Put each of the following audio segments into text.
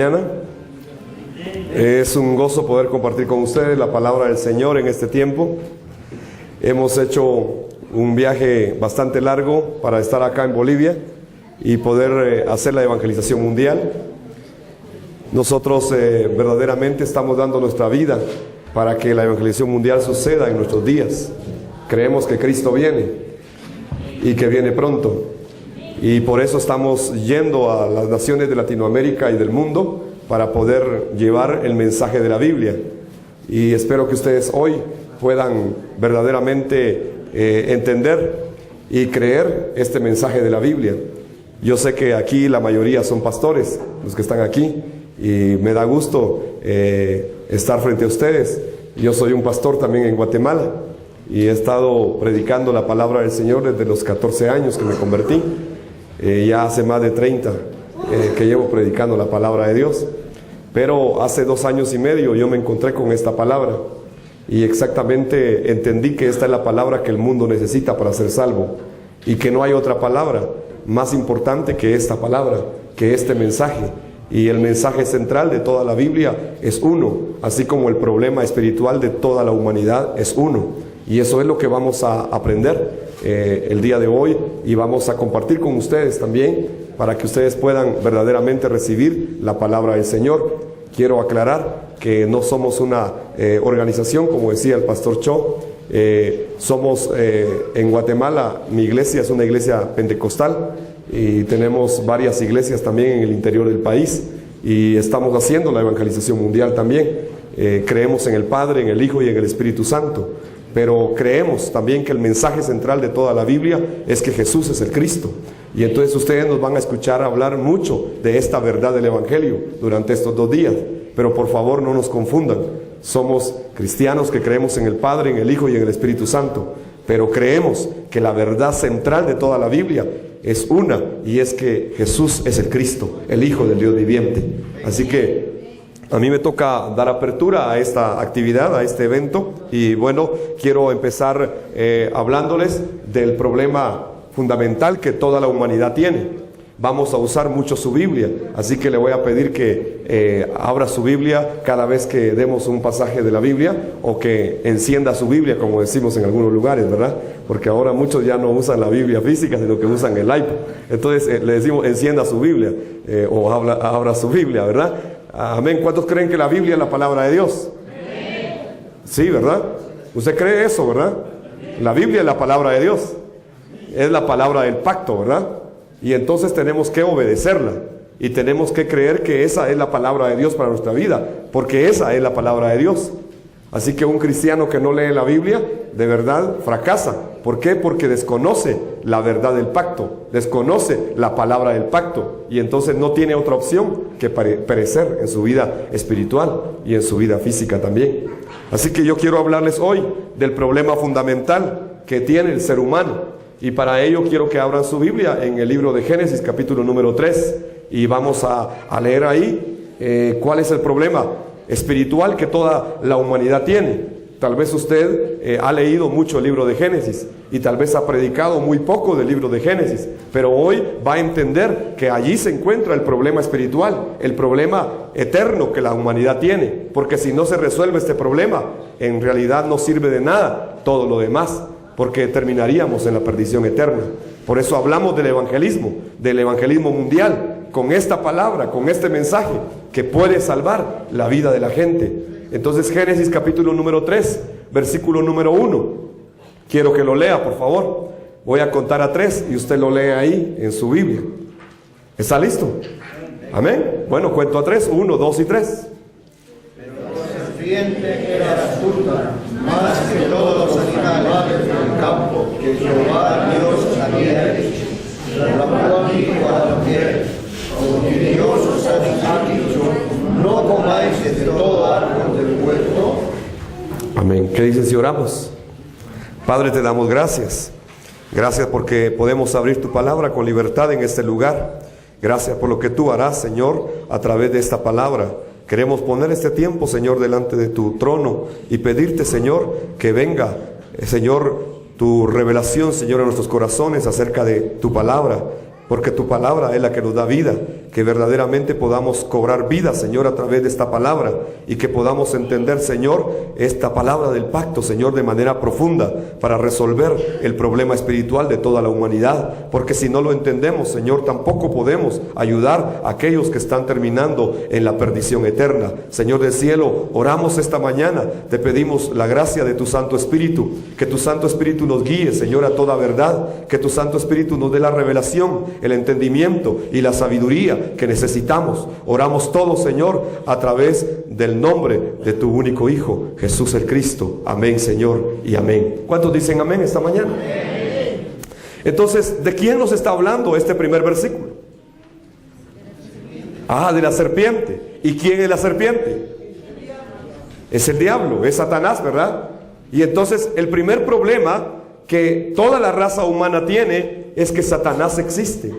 Mañana. Es un gozo poder compartir con ustedes la palabra del Señor en este tiempo. Hemos hecho un viaje bastante largo para estar acá en Bolivia y poder hacer la evangelización mundial. Nosotros verdaderamente estamos dando nuestra vida para que la evangelización mundial suceda en nuestros días. Creemos que Cristo viene y que viene pronto. Y por eso estamos yendo a las naciones de Latinoamérica y del mundo para poder llevar el mensaje de la Biblia. Y espero que ustedes hoy puedan verdaderamente entender y creer este mensaje de la Biblia. Yo sé que aquí la mayoría son pastores, los que están aquí, y me da gusto estar frente a ustedes. Yo soy un pastor también en Guatemala y he estado predicando la palabra del Señor desde los 14 años que me convertí. Ya hace más de 30 que llevo predicando la palabra de Dios, pero hace 2 años y medio yo me encontré con esta palabra y exactamente entendí que esta es la palabra que el mundo necesita para ser salvo y que no hay otra palabra más importante que esta palabra, que este mensaje. Y el mensaje central de toda la Biblia es uno, así como el problema espiritual de toda la humanidad es uno. Y eso es lo que vamos a aprender el día de hoy y vamos a compartir con ustedes también para que ustedes puedan verdaderamente recibir la palabra del Señor. Quiero aclarar que no somos una organización, como decía el pastor Cho. Somos en Guatemala, mi iglesia es una iglesia pentecostal y tenemos varias iglesias también en el interior del país y estamos haciendo la evangelización mundial también. Creemos en el Padre, en el Hijo y en el Espíritu Santo. Pero creemos también que el mensaje central de toda la Biblia es que Jesús es el Cristo. Y entonces ustedes nos van a escuchar hablar mucho de esta verdad del Evangelio durante estos 2 días. Pero por favor no nos confundan. Somos cristianos que creemos en el Padre, en el Hijo y en el Espíritu Santo. Pero creemos que la verdad central de toda la Biblia es una, y es que Jesús es el Cristo, el Hijo del Dios viviente. Así que a mí me toca dar apertura a esta actividad, a este evento, y bueno, quiero empezar hablándoles del problema fundamental que toda la humanidad tiene. Vamos a usar mucho su Biblia, así que le voy a pedir que abra su Biblia cada vez que demos un pasaje de la Biblia, o que encienda su Biblia, como decimos en algunos lugares, ¿verdad? Porque ahora muchos ya no usan la Biblia física, sino que usan el iPad. Entonces le decimos encienda su Biblia, o abra su Biblia, ¿verdad? Amén. ¿Cuántos creen que la Biblia es la palabra de Dios? Sí, ¿verdad? ¿Usted cree eso, verdad? La Biblia es la palabra de Dios. Es la palabra del pacto, ¿verdad? Y entonces tenemos que obedecerla. Y tenemos que creer que esa es la palabra de Dios para nuestra vida. Porque esa es la palabra de Dios. Así que un cristiano que no lee la Biblia, de verdad, fracasa. ¿Por qué? Porque desconoce la verdad del pacto, desconoce la palabra del pacto, y entonces no tiene otra opción que perecer en su vida espiritual y en su vida física también. Así que yo quiero hablarles hoy del problema fundamental que tiene el ser humano, y para ello quiero que abran su Biblia en el libro de Génesis, capítulo número 3, y vamos a leer ahí cuál es el problema espiritual que toda la humanidad tiene. Tal vez usted ha leído mucho el libro de Génesis y tal vez ha predicado muy poco del libro de Génesis, pero hoy va a entender que allí se encuentra el problema espiritual, el problema eterno que la humanidad tiene, porque si no se resuelve este problema, en realidad no sirve de nada todo lo demás, porque terminaríamos en la perdición eterna. Por eso hablamos del evangelismo mundial, con esta palabra, con este mensaje que puede salvar la vida de la gente. Entonces Génesis capítulo número 3, versículo número 1. Quiero que lo lea, por favor. Voy a contar a 3 y usted lo lee ahí en su Biblia. ¿Está listo? Amén. Bueno, cuento a 3, 1, 2 y 3. Pero la serpiente era astuta, más que todos los animales del campo que Jehová Dios había hecho. La cual dijo a la mujer: porque Dios os ha dicho, no comáis de todo árbol del huerto. Amén. ¿Qué dices si oramos? Padre, te damos gracias. Gracias porque podemos abrir tu palabra con libertad en este lugar. Gracias por lo que tú harás, Señor, a través de esta palabra. Queremos poner este tiempo, Señor, delante de tu trono y pedirte, Señor, que venga, Señor, tu revelación, Señor, en nuestros corazones acerca de tu palabra. porque tu palabra es la que nos da vida. que verdaderamente podamos cobrar vida, Señor, a través de esta palabra, y que podamos entender, Señor, esta palabra del pacto, Señor, de manera profunda, para resolver el problema espiritual de toda la humanidad, porque si no lo entendemos, Señor, tampoco podemos ayudar a aquellos que están terminando en la perdición eterna. Señor del cielo, oramos esta mañana, te pedimos la gracia de tu Santo Espíritu, que tu Santo Espíritu nos guíe, Señor, a toda verdad, que tu Santo Espíritu nos dé la revelación, el entendimiento y la sabiduría que necesitamos. Oramos todo, Señor, a través del nombre de tu único Hijo, Jesús el Cristo. Amén, Señor, y amén. ¿Cuántos dicen amén esta mañana? Amén. Entonces, ¿de quién nos está hablando este primer versículo? De la serpiente. ¿Y quién es la serpiente? Es el diablo, es Satanás, ¿verdad? Y entonces el primer problema que toda la raza humana tiene es que Satanás existe,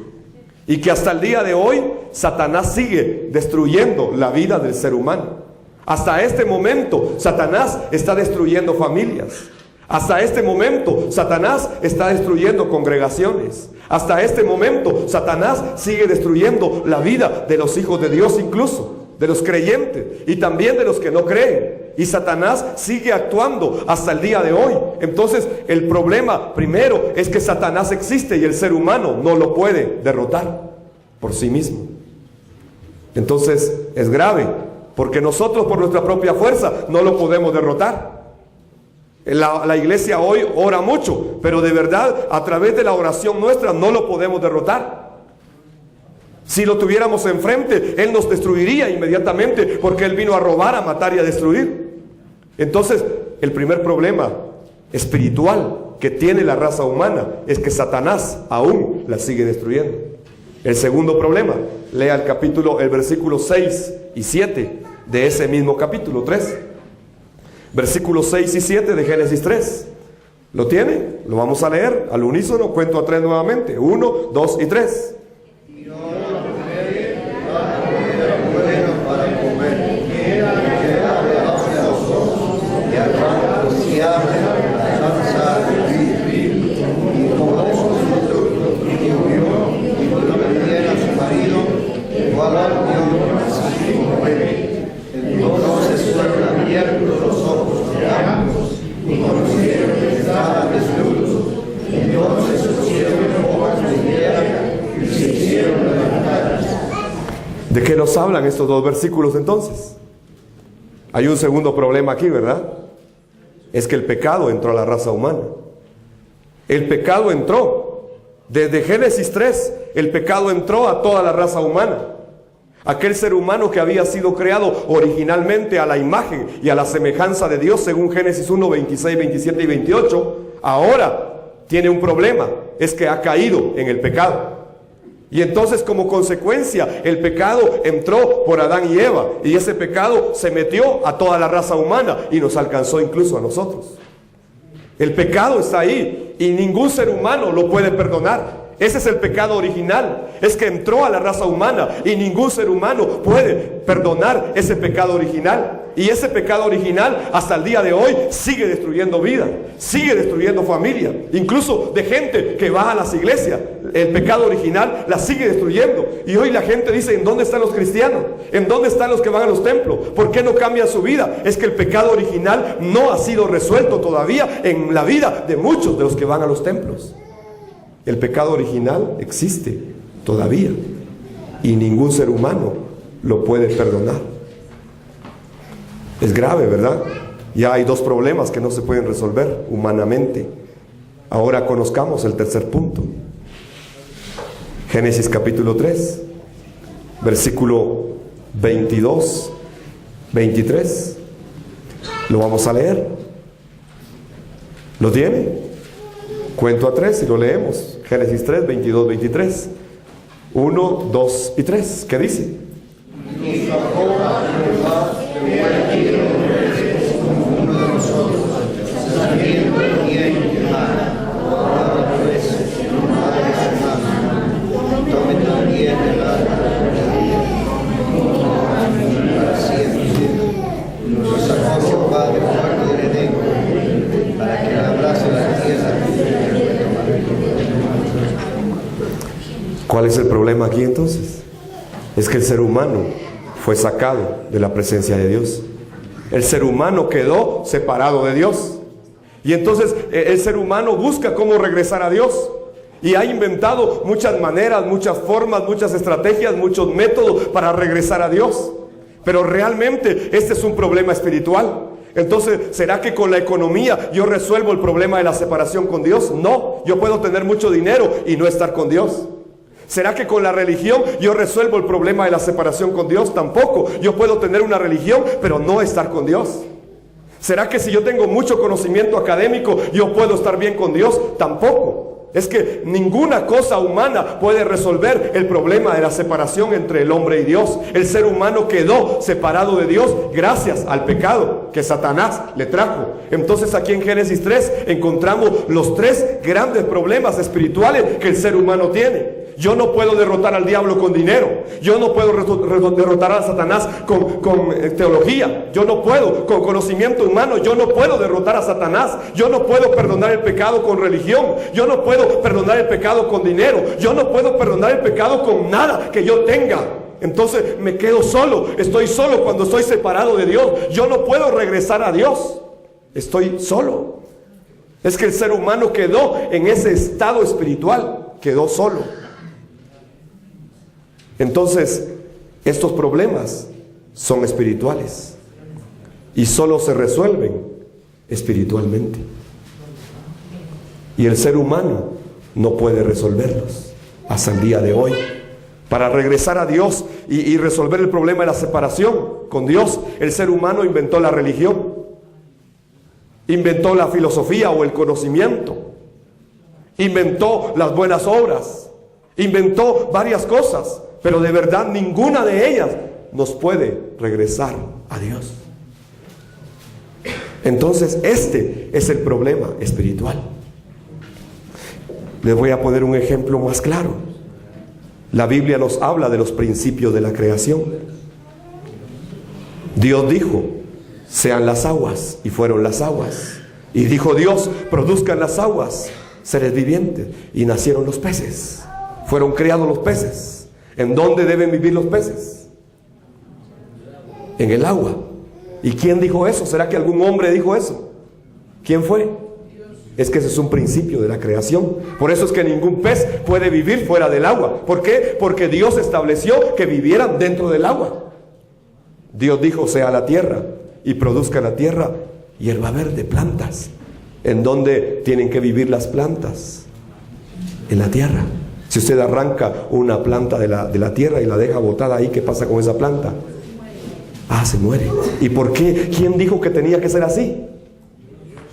y que hasta el día de hoy Satanás sigue destruyendo la vida del ser humano. Hasta este momento Satanás está destruyendo familias. Hasta este momento Satanás está destruyendo congregaciones. Hasta este momento Satanás sigue destruyendo la vida de los hijos de Dios, incluso de los creyentes y también de los que no creen. Y Satanás sigue actuando hasta el día de hoy. Entonces el problema primero es que Satanás existe y el ser humano no lo puede derrotar por sí mismo. Entonces es grave, porque nosotros por nuestra propia fuerza no lo podemos derrotar. La iglesia hoy ora mucho, pero de verdad a través de la oración nuestra no lo podemos derrotar. Si lo tuviéramos enfrente, Él nos destruiría inmediatamente, porque Él vino a robar, a matar y a destruir. Entonces, el primer problema espiritual que tiene la raza humana es que Satanás aún la sigue destruyendo. El segundo problema, lea el versículo 6 y 7 de ese mismo capítulo 3. Versículos 6 y 7 de Génesis 3. ¿Lo tiene? Lo vamos a leer al unísono, cuento a 3 nuevamente. 1, 2 y 3. Entonces fueron abiertos los ojos de ambos y conocieron que estaban desnudos. Entonces cosieron hojas de higuera y se hicieron levantar. ¿De qué nos hablan estos dos versículos entonces? Hay un segundo problema aquí, ¿verdad? Es que el pecado entró a la raza humana. El pecado entró. Desde Génesis 3, el pecado entró a toda la raza humana. Aquel ser humano que había sido creado originalmente a la imagen y a la semejanza de Dios, según Génesis 1, 26, 27 y 28, ahora tiene un problema, es que ha caído en el pecado. Y entonces, como consecuencia, el pecado entró por Adán y Eva, y ese pecado se metió a toda la raza humana y nos alcanzó incluso a nosotros. El pecado está ahí y ningún ser humano lo puede perdonar. Ese es el pecado original, es que entró a la raza humana y ningún ser humano puede perdonar ese pecado original. Y ese pecado original hasta el día de hoy sigue destruyendo vida, sigue destruyendo familia, incluso de gente que va a las iglesias. El pecado original la sigue destruyendo. Y hoy la gente dice: ¿en dónde están los cristianos? ¿En dónde están los que van a los templos? ¿Por qué no cambian su vida? Es que el pecado original no ha sido resuelto todavía en la vida de muchos de los que van a los templos. El pecado original existe todavía y ningún ser humano lo puede perdonar. Es grave, ¿verdad? Ya hay dos problemas que no se pueden resolver humanamente. Ahora conozcamos el tercer punto. Génesis capítulo 3, versículo 22, 23. Lo vamos a leer. ¿Lo tiene? Cuento a 3 y lo leemos. Génesis 3, 22, 23. 1, 2 y 3. ¿Qué dice? Y Jacob, he aquí uno de nosotros, sabiendo bien que ahora pues, madre hermana, tome también el arca para siempre. Lo sacó Jehová del huerto del Edén para que labrase la tierra. ¿Cuál es el problema aquí entonces? Es que el ser humano fue sacado de la presencia de Dios. El ser humano quedó separado de Dios. Y entonces el ser humano busca cómo regresar a Dios. Y ha inventado muchas maneras, muchas formas, muchas estrategias, muchos métodos para regresar a Dios. Pero realmente este es un problema espiritual. Entonces, ¿será que con la economía yo resuelvo el problema de la separación con Dios? No, yo puedo tener mucho dinero y no estar con Dios. ¿Será que con la religión yo resuelvo el problema de la separación con Dios? Tampoco. Yo puedo tener una religión, pero no estar con Dios. ¿Será que si yo tengo mucho conocimiento académico, yo puedo estar bien con Dios? Tampoco. Es que ninguna cosa humana puede resolver el problema de la separación entre el hombre y Dios. El ser humano quedó separado de Dios gracias al pecado que Satanás le trajo. Entonces aquí en Génesis 3 encontramos los 3 grandes problemas espirituales que el ser humano tiene. Yo no puedo derrotar al diablo con dinero. Yo no puedo derrotar a Satanás con teología. Yo no puedo con conocimiento humano. Yo no puedo derrotar a Satanás. Yo no puedo perdonar el pecado con religión. Yo no puedo perdonar el pecado con dinero. Yo no puedo perdonar el pecado con nada que yo tenga. Entonces me quedo solo. Estoy solo cuando estoy separado de Dios. Yo no puedo regresar a Dios. Estoy solo. Es que el ser humano quedó en ese estado espiritual. Quedó solo. Entonces, estos problemas son espirituales y solo se resuelven espiritualmente. Y el ser humano no puede resolverlos hasta el día de hoy. Para regresar a Dios y resolver el problema de la separación con Dios, el ser humano inventó la religión, inventó la filosofía o el conocimiento, inventó las buenas obras, inventó varias cosas. Pero de verdad ninguna de ellas nos puede regresar a Dios. Entonces este es el problema espiritual. Les voy a poner un ejemplo más claro. La Biblia nos habla de los principios de la creación. Dios dijo, sean las aguas, y fueron las aguas. Y dijo Dios, produzcan las aguas seres vivientes, y nacieron los peces. Fueron creados los peces. ¿En dónde deben vivir los peces? En el agua. ¿Y quién dijo eso? ¿Será que algún hombre dijo eso? ¿Quién fue? Es que ese es un principio de la creación. Por eso es que ningún pez puede vivir fuera del agua. ¿Por qué? Porque Dios estableció que vivieran dentro del agua. Dios dijo, sea la tierra, y produzca la tierra hierba verde, plantas. ¿En dónde tienen que vivir las plantas? En la tierra. Si usted arranca una planta de la tierra y la deja botada ahí, ¿qué pasa con esa planta? Se muere. ¿Y por qué? ¿Quién dijo que tenía que ser así?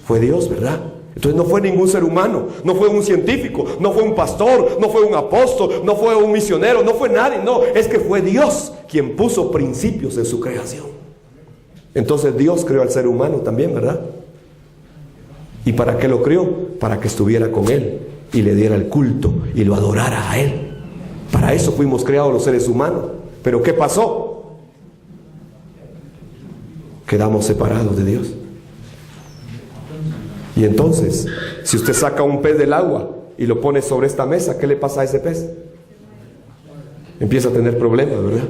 Fue Dios, ¿verdad? Entonces no fue ningún ser humano, no fue un científico, no fue un pastor, no fue un apóstol, no fue un misionero, no fue nadie, no, es que fue Dios quien puso principios en su creación. Entonces Dios creó al ser humano también, ¿verdad? ¿Y para qué lo creó? Para que estuviera con él y le diera el culto y lo adorara a él. Para eso fuimos creados los seres humanos. Pero ¿qué pasó? Quedamos separados de Dios. Y entonces, si usted saca un pez del agua y lo pone sobre esta mesa, ¿qué le pasa a ese pez? Empieza a tener problemas, ¿verdad?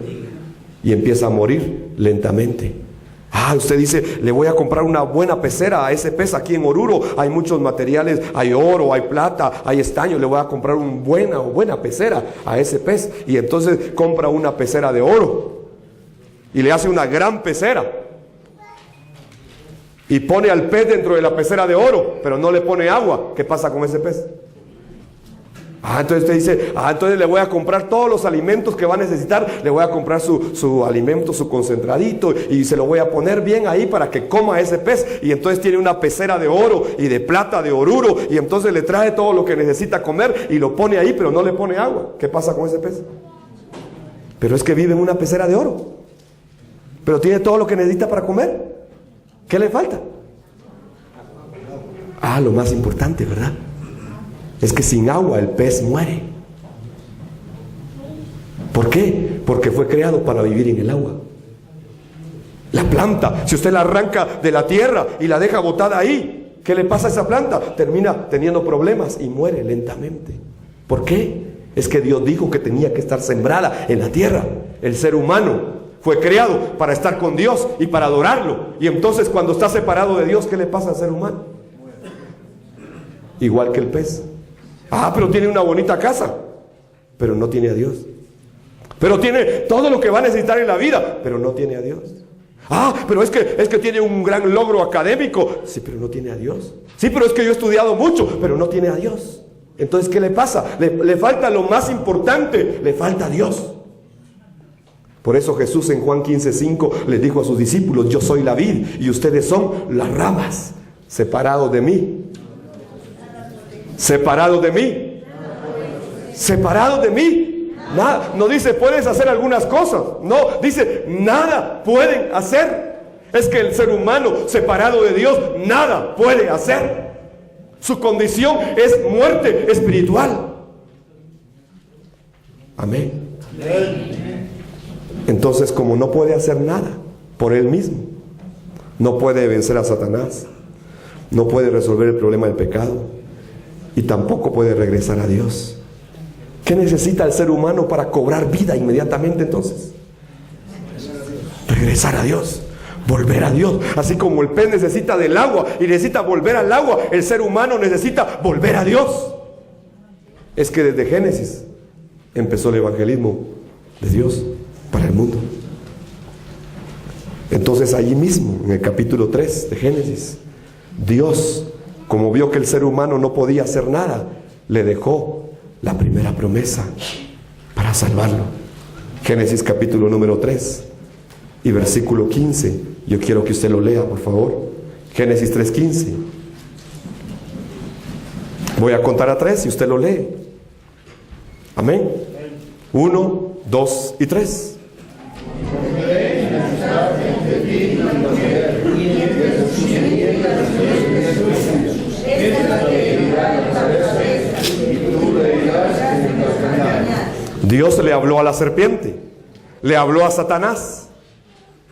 Y empieza a morir lentamente. Usted dice, le voy a comprar una buena pecera a ese pez aquí en Oruro. Hay muchos materiales, hay oro, hay plata, hay estaño. Le voy a comprar una buena pecera a ese pez. Y entonces compra una pecera de oro y le hace una gran pecera. Y pone al pez dentro de la pecera de oro, pero no le pone agua. ¿Qué pasa con ese pez? Entonces usted dice, entonces le voy a comprar todos los alimentos que va a necesitar. Le voy a comprar su alimento, su concentradito, y se lo voy a poner bien ahí para que coma ese pez. Y entonces tiene una pecera de oro y de plata de Oruro. Y entonces le trae todo lo que necesita comer y lo pone ahí, pero no le pone agua. ¿Qué pasa con ese pez? Pero es que vive en una pecera de oro, pero tiene todo lo que necesita para comer. ¿Qué le falta? Lo más importante, ¿verdad? Es que sin agua el pez muere. ¿Por qué? Porque fue creado para vivir en el agua. La planta, si usted la arranca de la tierra y la deja botada ahí, ¿qué le pasa a esa planta? Termina teniendo problemas y muere lentamente. ¿Por qué? Es que Dios dijo que tenía que estar sembrada en la tierra. El ser humano fue creado para estar con Dios y para adorarlo. Y entonces cuando está separado de Dios, ¿qué le pasa al ser humano? Igual que el pez. Pero tiene una bonita casa, pero no tiene a Dios. Pero tiene todo lo que va a necesitar en la vida, pero no tiene a Dios. Pero es que tiene un gran logro académico. Sí, pero no tiene a Dios. Sí, pero es que yo he estudiado mucho, pero no tiene a Dios. Entonces, ¿qué le pasa? Le falta lo más importante, le falta a Dios. Por eso Jesús en Juan 15:5 les dijo a sus discípulos: yo soy la vid y ustedes son las ramas. Separados de mí. Separados de mí. Separados de mí. Nada. No dice puedes hacer algunas cosas. No, dice nada pueden hacer. Es que el ser humano separado de Dios nada puede hacer. Su condición es muerte espiritual. Amén. Entonces, como no puede hacer nada por él mismo, no puede vencer a Satanás, no puede resolver el problema del pecado y tampoco puede regresar a Dios. ¿Qué necesita el ser humano para cobrar vida inmediatamente entonces? Regresar a Dios, volver a Dios. Así como el pez necesita del agua y necesita volver al agua, el ser humano necesita volver a Dios. Es que desde Génesis empezó el evangelismo de Dios para el mundo. Entonces allí mismo, en el capítulo 3 de Génesis, Dios, como vio que el ser humano no podía hacer nada, le dejó la primera promesa para salvarlo. Génesis capítulo número 3 y versículo 15. Yo quiero que usted lo lea, por favor. Génesis 3:15. Voy a contar a 3 y usted lo lee. Amén. 1, 2 y 3. Dios le habló a la serpiente, le habló a Satanás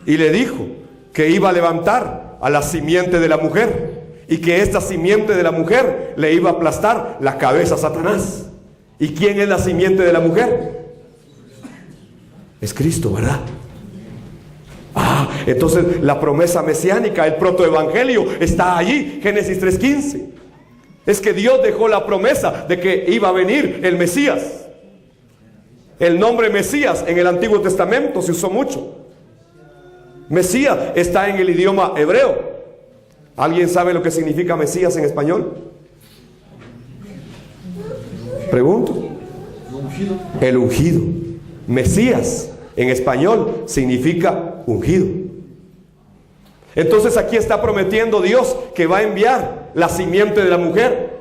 y le dijo que iba a levantar a la simiente de la mujer y que esta simiente de la mujer le iba a aplastar la cabeza a Satanás. ¿Y quién es la simiente de la mujer? Es Cristo, ¿verdad? Entonces la promesa mesiánica, el protoevangelio está allí, Génesis 3:15. Es que Dios dejó la promesa de que iba a venir el Mesías. El nombre Mesías en el Antiguo Testamento se usó mucho. Mesías está en el idioma hebreo. ¿Alguien sabe lo que significa Mesías en español? Pregunto. El ungido. Mesías en español significa ungido. Entonces aquí está prometiendo Dios que va a enviar la simiente de la mujer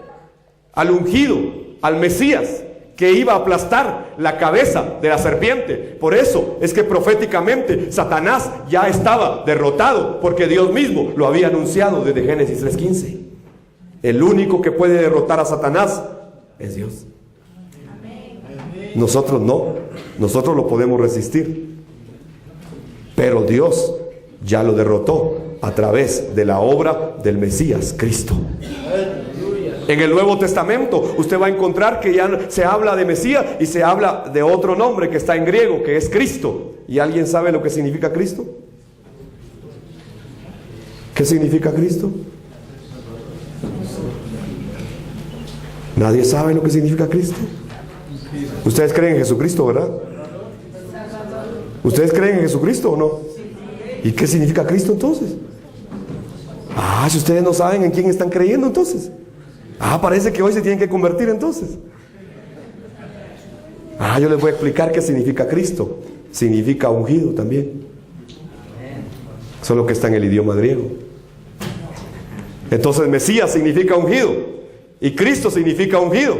al ungido, al Mesías, que iba a aplastar la cabeza de la serpiente. Por eso es que proféticamente Satanás ya estaba derrotado, porque Dios mismo lo había anunciado desde Génesis 3:15. El único que puede derrotar a Satanás es Dios. Nosotros no, nosotros lo podemos resistir, pero Dios ya lo derrotó a través de la obra del Mesías, Cristo. En el Nuevo Testamento usted va a encontrar que ya se habla de Mesías y se habla de otro nombre que está en griego, que es Cristo. ¿Y alguien sabe lo que significa Cristo? ¿Qué significa Cristo? ¿Nadie sabe lo que significa Cristo? Ustedes creen en Jesucristo, ¿verdad? ¿Ustedes creen en Jesucristo o no? ¿Y qué significa Cristo entonces? Si ustedes no saben en quién están creyendo entonces. Parece que hoy se tienen que convertir entonces. Yo les voy a explicar qué significa Cristo. Significa ungido también. Solo que está en el idioma griego. Entonces Mesías significa ungido y Cristo significa ungido.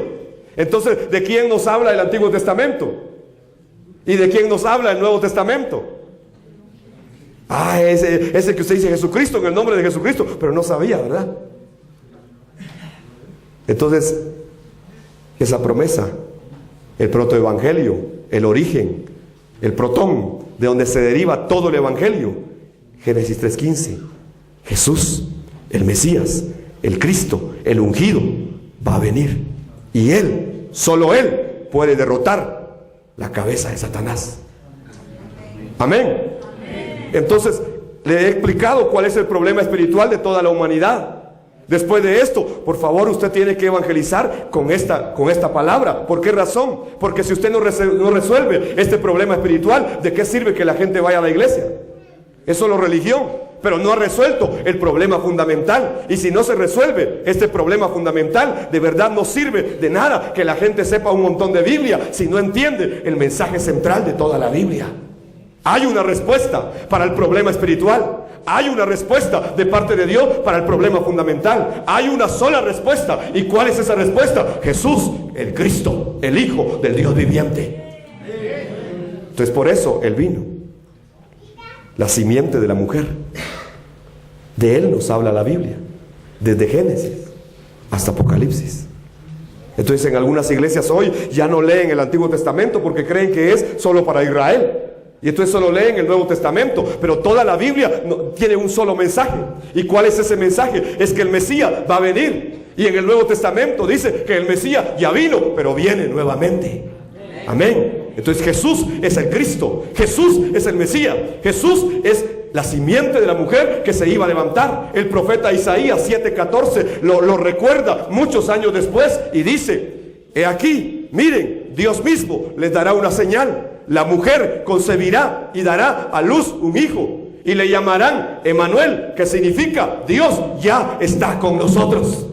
Entonces, ¿de quién nos habla el Antiguo Testamento? ¿Y de quién nos habla el Nuevo Testamento? Ese que usted dice Jesucristo, en el nombre de Jesucristo, pero no sabía, ¿verdad? Entonces, esa promesa, el protoevangelio, el origen, el protón, de donde se deriva todo el evangelio, Génesis 3:15, Jesús, el Mesías, el Cristo, el ungido, va a venir. Y Él, solo Él, puede derrotar la cabeza de Satanás. Amén. Entonces, le he explicado cuál es el problema espiritual de toda la humanidad. Después de esto, por favor, usted tiene que evangelizar con esta palabra. ¿Por qué razón? Porque si usted no resuelve este problema espiritual, ¿de qué sirve que la gente vaya a la iglesia? Es solo religión, pero no ha resuelto el problema fundamental. Y si no se resuelve este problema fundamental, de verdad no sirve de nada que la gente sepa un montón de Biblia si no entiende el mensaje central de toda la Biblia. Hay una respuesta para el problema espiritual. Hay una respuesta de parte de Dios para el problema fundamental. Hay una sola respuesta. ¿Y cuál es esa respuesta? Jesús, el Cristo, el Hijo del Dios viviente. Entonces por eso Él vino. La simiente de la mujer. De Él nos habla la Biblia. Desde Génesis hasta Apocalipsis. Entonces en algunas iglesias hoy ya no leen el Antiguo Testamento porque creen que es solo para Israel. Y entonces solo leen el Nuevo Testamento. Pero toda la Biblia tiene un solo mensaje. ¿Y cuál es ese mensaje? Es que el Mesías va a venir. Y en el Nuevo Testamento dice que el Mesías ya vino, pero viene nuevamente. Amén. Entonces Jesús es el Cristo. Jesús es el Mesías. Jesús es la simiente de la mujer que se iba a levantar. El profeta Isaías 7:14 lo recuerda muchos años después y dice: he aquí, miren, Dios mismo les dará una señal. La mujer concebirá y dará a luz un hijo y le llamarán Emanuel, que significa Dios ya está con nosotros.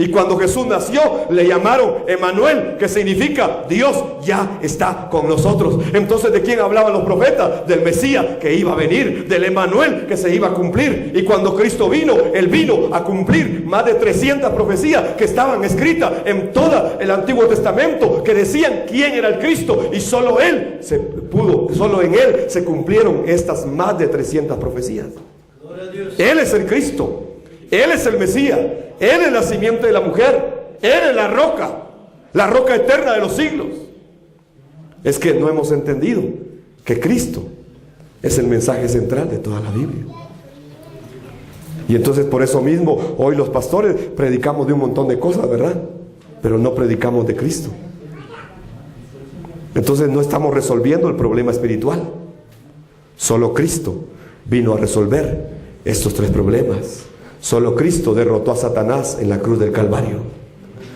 Y cuando Jesús nació, le llamaron Emanuel, que significa Dios ya está con nosotros. Entonces, ¿de quién hablaban los profetas? Del Mesías que iba a venir, del Emanuel que se iba a cumplir. Y cuando Cristo vino, Él vino a cumplir más de 300 profecías que estaban escritas en todo el Antiguo Testamento, que decían quién era el Cristo. Y solo en Él se cumplieron estas más de 300 profecías. Él es el Cristo. Él es el Mesías. Él es la simiente de la mujer. Él es la roca eterna de los siglos. Es que no hemos entendido que Cristo es el mensaje central de toda la Biblia. Y entonces por eso mismo hoy los pastores predicamos de un montón de cosas, ¿verdad? Pero no predicamos de Cristo. Entonces no estamos resolviendo el problema espiritual. Solo Cristo vino a resolver estos tres problemas. Solo Cristo derrotó a Satanás en la cruz del Calvario.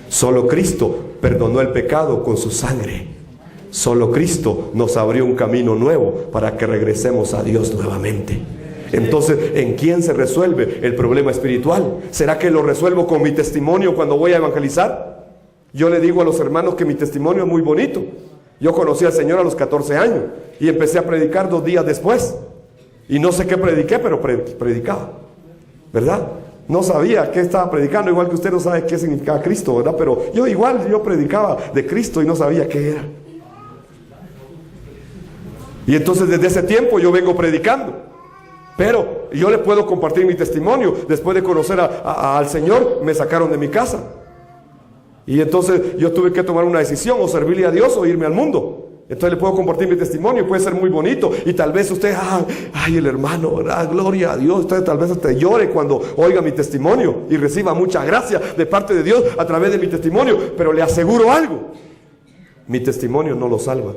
Solo Cristo perdonó el pecado con su sangre. Solo Cristo nos abrió un camino nuevo para que regresemos a Dios nuevamente. Entonces, ¿en quién se resuelve el problema espiritual? ¿Será que lo resuelvo con mi testimonio cuando voy a evangelizar? Yo le digo a los hermanos que mi testimonio es muy bonito. Yo conocí al Señor a los 14 años y empecé a predicar 2 días después. Y no sé qué prediqué, pero predicaba. ¿Verdad? No sabía qué estaba predicando, igual que usted no sabe qué significaba Cristo, ¿verdad? Pero yo predicaba de Cristo y no sabía qué era. Y entonces desde ese tiempo yo vengo predicando. Pero yo le puedo compartir mi testimonio. Después de conocer al Señor, me sacaron de mi casa. Y entonces yo tuve que tomar una decisión: o servirle a Dios o irme al mundo. Entonces le puedo compartir mi testimonio, puede ser muy bonito. Y tal vez usted, ay, el hermano, ¿verdad? Gloria a Dios. Usted tal vez hasta llore cuando oiga mi testimonio y reciba mucha gracia de parte de Dios a través de mi testimonio. Pero le aseguro algo: mi testimonio no lo salva.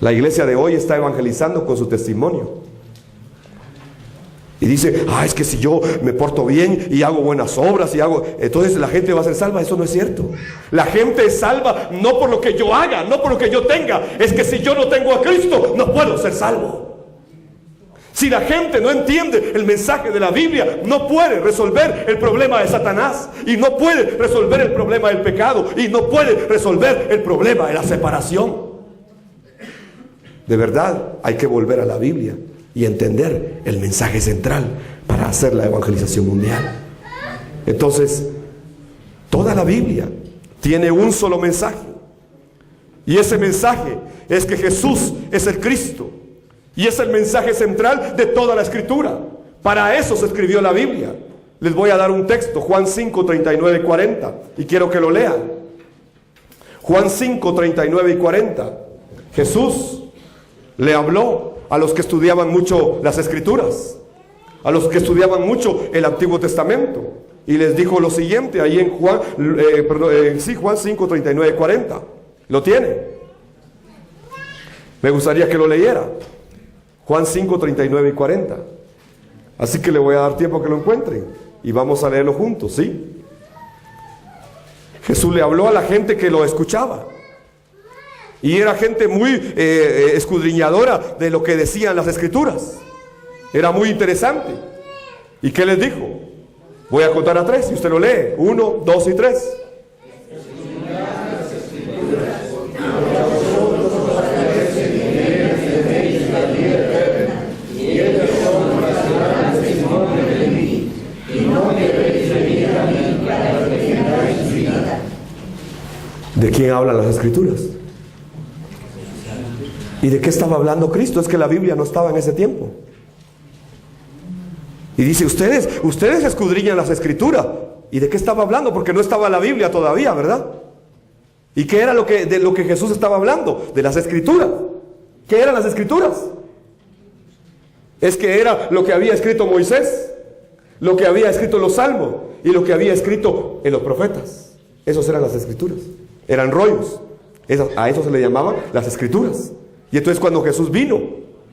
La iglesia de hoy está evangelizando con su testimonio. Y dice: es que si yo me porto bien y hago buenas obras entonces la gente va a ser salva. Eso no es cierto. La gente es salva no por lo que yo haga, no por lo que yo tenga. Es que si yo no tengo a Cristo, no puedo ser salvo. Si la gente no entiende el mensaje de la Biblia, no puede resolver el problema de Satanás, y no puede resolver el problema del pecado, y no puede resolver el problema de la separación. De verdad, hay que volver a la Biblia y entender el mensaje central para hacer la evangelización mundial. Entonces, toda la Biblia tiene un solo mensaje. Y ese mensaje es que Jesús es el Cristo. Y es el mensaje central de toda la Escritura. Para eso se escribió la Biblia. Les voy a dar un texto, Juan 5, 39 y 40. Y quiero que lo lean. Juan 5, 39 y 40. Jesús le habló a los que estudiaban mucho las Escrituras, a los que estudiaban mucho el Antiguo Testamento, y les dijo lo siguiente ahí en Juan 5, 39 y 40. ¿Lo tiene? Me gustaría que lo leyera. Juan 5, 39 y 40. Así que le voy a dar tiempo que lo encuentren y vamos a leerlo juntos, ¿sí? Jesús le habló a la gente que lo escuchaba. Y era gente muy escudriñadora de lo que decían las Escrituras. Era muy interesante. ¿Y qué les dijo? Voy a contar a 3 y usted lo lee. 1, 2 y 3. ¿De quién hablan las Escrituras? ¿Y de qué estaba hablando Cristo? Es que la Biblia no estaba en ese tiempo. Y dice, ustedes escudriñan las Escrituras. ¿Y de qué estaba hablando? Porque no estaba la Biblia todavía, ¿verdad? ¿Y qué era de lo que Jesús estaba hablando? De las Escrituras. ¿Qué eran las Escrituras? Es que era lo que había escrito Moisés, lo que había escrito los Salmos y lo que había escrito en los profetas. Esos eran las Escrituras. Eran rollos. A eso se le llamaban las Escrituras. Y entonces cuando Jesús vino,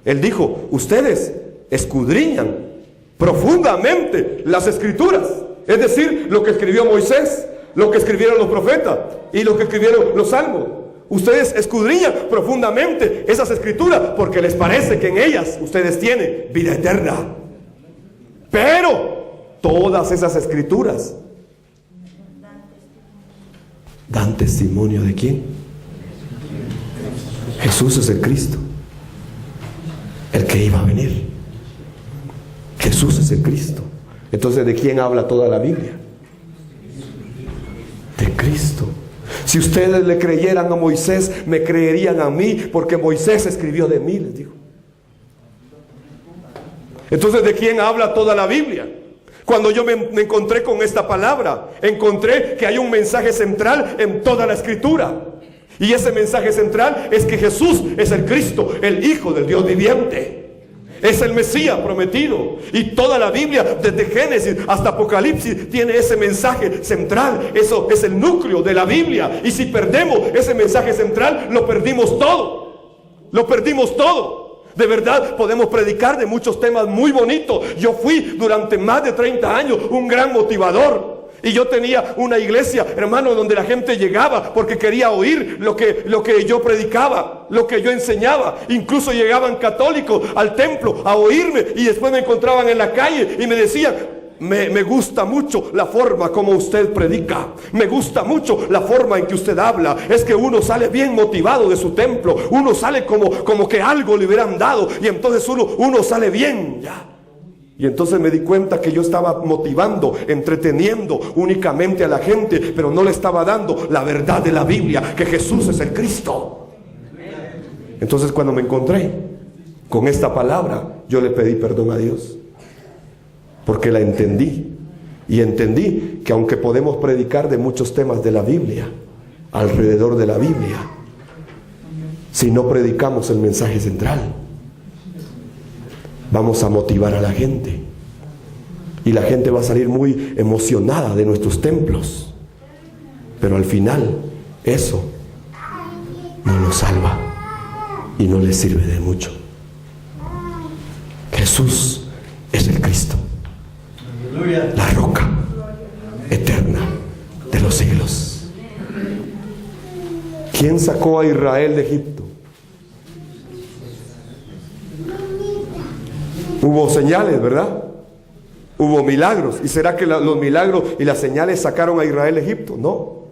Él dijo, ustedes escudriñan profundamente las Escrituras. Es decir, lo que escribió Moisés, lo que escribieron los profetas y lo que escribieron los Salmos. Ustedes escudriñan profundamente esas Escrituras porque les parece que en ellas ustedes tienen vida eterna. Pero todas esas Escrituras dan testimonio ¿de quién? Jesús es el Cristo, el que iba a venir. Jesús es el Cristo. Entonces, ¿de quién habla toda la Biblia? De Cristo. Si ustedes le creyeran a Moisés, me creerían a mí, porque Moisés escribió de mí, les dijo. Entonces, ¿de quién habla toda la Biblia? Cuando yo me encontré con esta palabra, encontré que hay un mensaje central en toda la Escritura. Y ese mensaje central es que Jesús es el Cristo, el Hijo del Dios viviente. Es el Mesías prometido. Y toda la Biblia, desde Génesis hasta Apocalipsis, tiene ese mensaje central. Eso es el núcleo de la Biblia. Y si perdemos ese mensaje central, lo perdimos todo. Lo perdimos todo. De verdad, podemos predicar de muchos temas muy bonitos. Yo fui durante más de 30 años un gran motivador. Y yo tenía una iglesia, hermano, donde la gente llegaba porque quería oír lo que yo predicaba, lo que yo enseñaba. Incluso llegaban católicos al templo a oírme y después me encontraban en la calle y me decían, me gusta mucho la forma como usted predica, me gusta mucho la forma en que usted habla. Es que uno sale bien motivado de su templo, uno sale como que algo le hubieran dado y entonces uno sale bien ya. Y entonces me di cuenta que yo estaba motivando, entreteniendo únicamente a la gente, pero no le estaba dando la verdad de la Biblia, que Jesús es el Cristo. Entonces cuando me encontré con esta palabra, yo le pedí perdón a Dios, porque la entendí. Y entendí que aunque podemos predicar de muchos temas de la Biblia, alrededor de la Biblia, si no predicamos el mensaje central, vamos a motivar a la gente y la gente va a salir muy emocionada de nuestros templos, pero al final eso no nos salva y no les sirve de mucho. Jesús es el Cristo, la roca eterna de los siglos. ¿Quién sacó a Israel de Egipto? Hubo señales, ¿verdad? Hubo milagros. ¿Y será que los milagros y las señales sacaron a Israel de Egipto? No.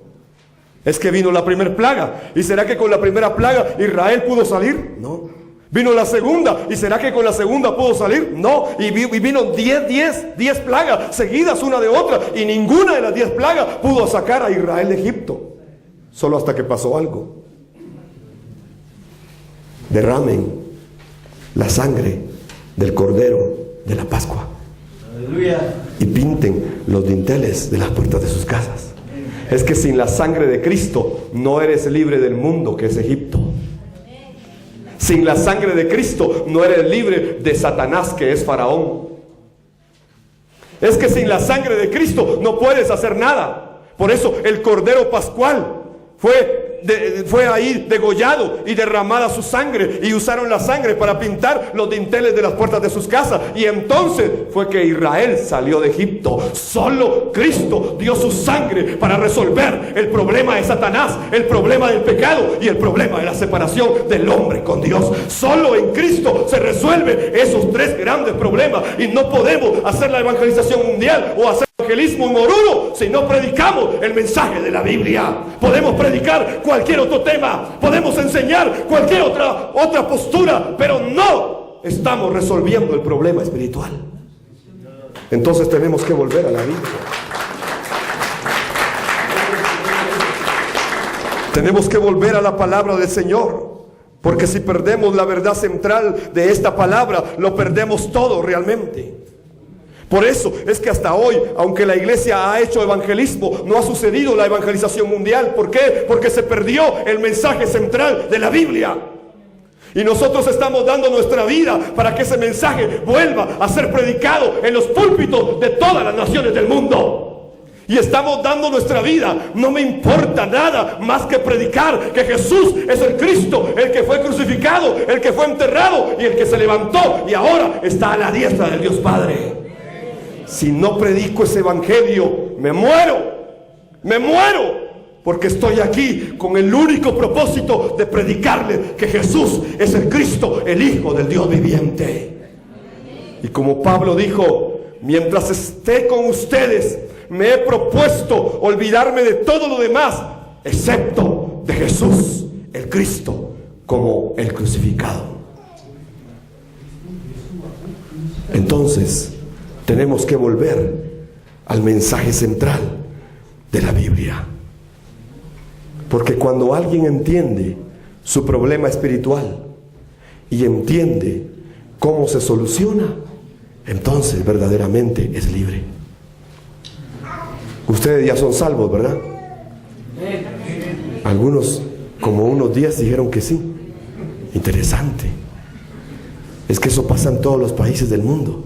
Es que vino la primera plaga. ¿Y será que con la primera plaga Israel pudo salir? No. Vino la segunda. ¿Y será que con la segunda pudo salir? No. Y vino 10 plagas seguidas una de otra. Y ninguna de las 10 plagas pudo sacar a Israel de Egipto. Solo hasta que pasó algo. Derramen la sangre del Cordero de la Pascua. Aleluya. Y pinten los dinteles de las puertas de sus casas. Es que sin la sangre de Cristo no eres libre del mundo que es Egipto. Sin la sangre de Cristo no eres libre de Satanás que es Faraón. Es que sin la sangre de Cristo no puedes hacer nada. Por eso el Cordero Pascual fue fue ahí degollado y derramada su sangre, y usaron la sangre para pintar los dinteles de las puertas de sus casas, y entonces fue que Israel salió de Egipto. Solo Cristo dio su sangre para resolver el problema de Satanás, el problema del pecado y el problema de la separación del hombre con Dios. Solo en Cristo se resuelven esos tres grandes problemas, y no podemos hacer la evangelización mundial o hacer evangelismo moruno si no predicamos el mensaje de la Biblia. Podemos predicar cualquier otro tema, podemos enseñar cualquier otra postura, pero no estamos resolviendo el problema espiritual. Entonces tenemos que volver a la Biblia. Tenemos que volver a la palabra del Señor, porque si perdemos la verdad central de esta palabra, lo perdemos todo realmente. Por eso es que hasta hoy, aunque la iglesia ha hecho evangelismo, no ha sucedido la evangelización mundial. ¿Por qué? Porque se perdió el mensaje central de la Biblia. Y nosotros estamos dando nuestra vida para que ese mensaje vuelva a ser predicado en los púlpitos de todas las naciones del mundo. Y estamos dando nuestra vida. No me importa nada más que predicar que Jesús es el Cristo, el que fue crucificado, el que fue enterrado y el que se levantó y ahora está a la diestra del Dios Padre. Si no predico ese evangelio, me muero, porque estoy aquí con el único propósito de predicarle que Jesús es el Cristo, el Hijo del Dios viviente. Y como Pablo dijo, mientras esté con ustedes, me he propuesto olvidarme de todo lo demás, excepto de Jesús, el Cristo, como el crucificado. Entonces, tenemos que volver al mensaje central de la Biblia. Porque cuando alguien entiende su problema espiritual y entiende cómo se soluciona, entonces verdaderamente es libre. Ustedes ya son salvos, ¿verdad? Algunos, como unos días, dijeron que sí. Interesante. Es que eso pasa en todos los países del mundo.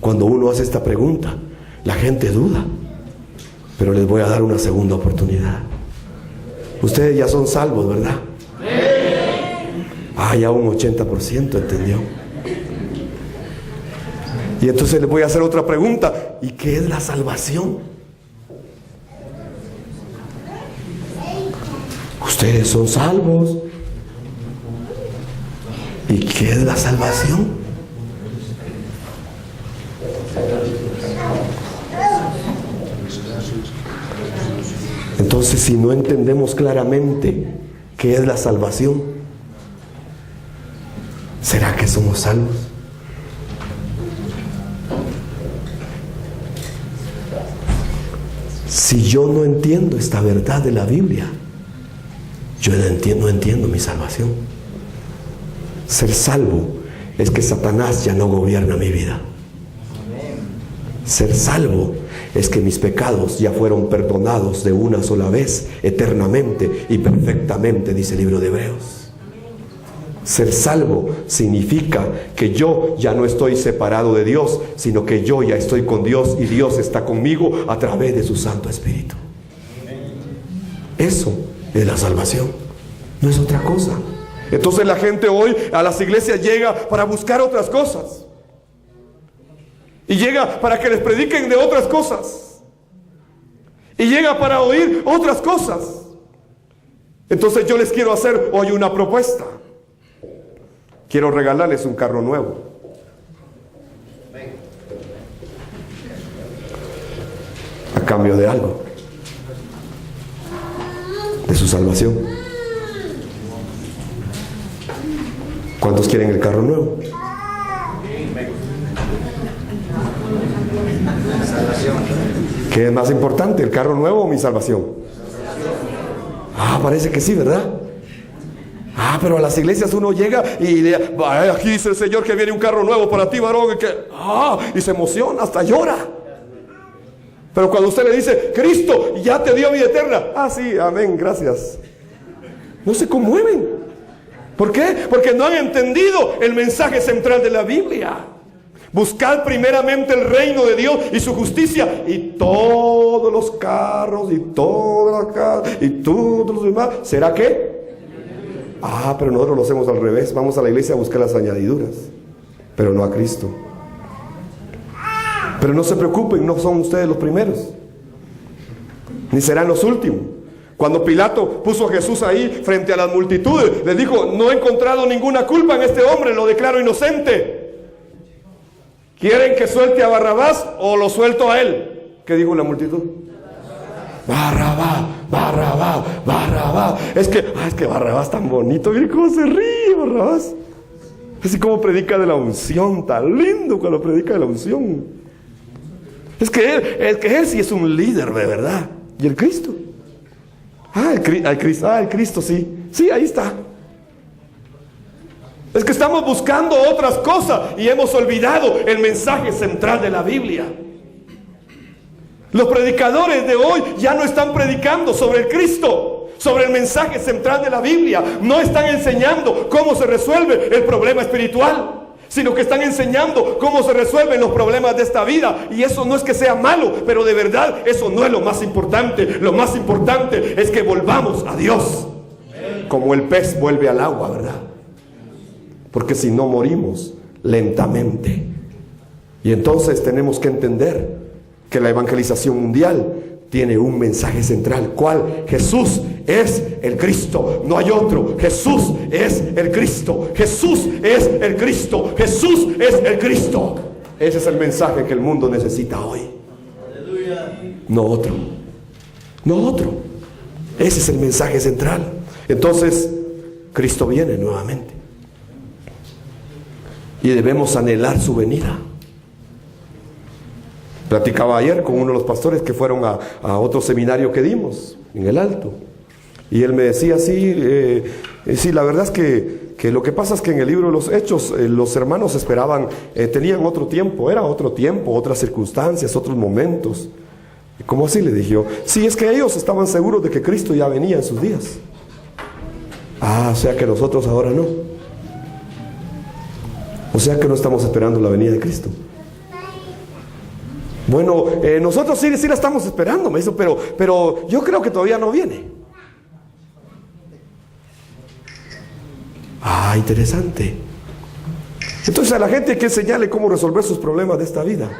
Cuando uno hace esta pregunta, la gente duda. Pero les voy a dar una segunda oportunidad. Ustedes ya son salvos, ¿verdad? Ya un 80% entendió. Y entonces les voy a hacer otra pregunta. ¿Y qué es la salvación? Ustedes son salvos. ¿Y qué es la salvación? Entonces, si no entendemos claramente qué es la salvación, ¿será que somos salvos? Si yo no entiendo esta verdad de la Biblia, yo no entiendo mi salvación. Ser salvo es que Satanás ya no gobierna mi vida. Ser salvo es que mis pecados ya fueron perdonados de una sola vez, eternamente y perfectamente, dice el libro de Hebreos. Ser salvo significa que yo ya no estoy separado de Dios, sino que yo ya estoy con Dios y Dios está conmigo a través de su Santo Espíritu. Eso es la salvación, no es otra cosa. Entonces la gente hoy a las iglesias llega para buscar otras cosas. Y llega para que les prediquen de otras cosas. Y llega para oír otras cosas. Entonces yo les quiero hacer hoy una propuesta. Quiero regalarles un carro nuevo. A cambio de algo. De su salvación. ¿Cuántos quieren el carro nuevo? ¿Qué es más importante, el carro nuevo o mi salvación? Parece que sí, ¿verdad? Pero a las iglesias uno llega y aquí dice el Señor que viene un carro nuevo para ti, varón, y se emociona, hasta llora. Pero cuando usted le dice, Cristo ya te dio vida eterna, sí, amén, gracias, no se conmueven. ¿Por qué? Porque no han entendido el mensaje central de la Biblia. Buscad primeramente el reino de Dios y su justicia, y todos los carros y todas las casas y todos los demás, ¿será qué? Pero nosotros lo hacemos al revés. Vamos a la iglesia a buscar las añadiduras, pero no a Cristo. Pero no se preocupen, no son ustedes los primeros, ni serán los últimos. Cuando Pilato puso a Jesús ahí frente a las multitudes, les dijo: no he encontrado ninguna culpa en este hombre, lo declaro inocente. ¿Quieren que suelte a Barrabás o lo suelto a él? ¿Qué dijo la multitud? Barrabás, Barrabás, Barrabás. Es que Barrabás tan bonito. Miren cómo se ríe Barrabás. Así como predica de la unción, tan lindo cuando predica de la unción. Es que él sí es un líder de verdad. ¿Y el Cristo? El Cristo sí. Sí, ahí está. Es que estamos buscando otras cosas y hemos olvidado el mensaje central de la Biblia. Los predicadores de hoy ya no están predicando sobre el Cristo, sobre el mensaje central de la Biblia. No están enseñando cómo se resuelve el problema espiritual, sino que están enseñando cómo se resuelven los problemas de esta vida. Y eso no es que sea malo, pero de verdad eso no es lo más importante. Lo más importante es que volvamos a Dios, como el pez vuelve al agua, ¿verdad? Porque si no, morimos lentamente. Y entonces tenemos que entender que la evangelización mundial tiene un mensaje central. ¿Cuál? Jesús es el Cristo, no hay otro. Jesús es el Cristo, Jesús es el Cristo, Jesús es el Cristo. Ese es el mensaje que el mundo necesita hoy. No otro, no otro. Ese es el mensaje central. Entonces Cristo viene nuevamente y debemos anhelar su venida. Platicaba ayer con uno de los pastores que fueron a otro seminario que dimos en el Alto, y él me decía: sí, la verdad es que lo que pasa es que en el libro de los Hechos los hermanos esperaban, tenían otro tiempo, era otro tiempo, otras circunstancias, otros momentos. ¿Cómo así? Le dije yo. Sí, es que ellos estaban seguros de que Cristo ya venía en sus días. O sea que nosotros ahora no. O sea que no estamos esperando la venida de Cristo. Bueno, nosotros sí la estamos esperando, me dijo, pero yo creo que todavía no viene. Interesante. Entonces a la gente hay que enseñarle cómo resolver sus problemas de esta vida.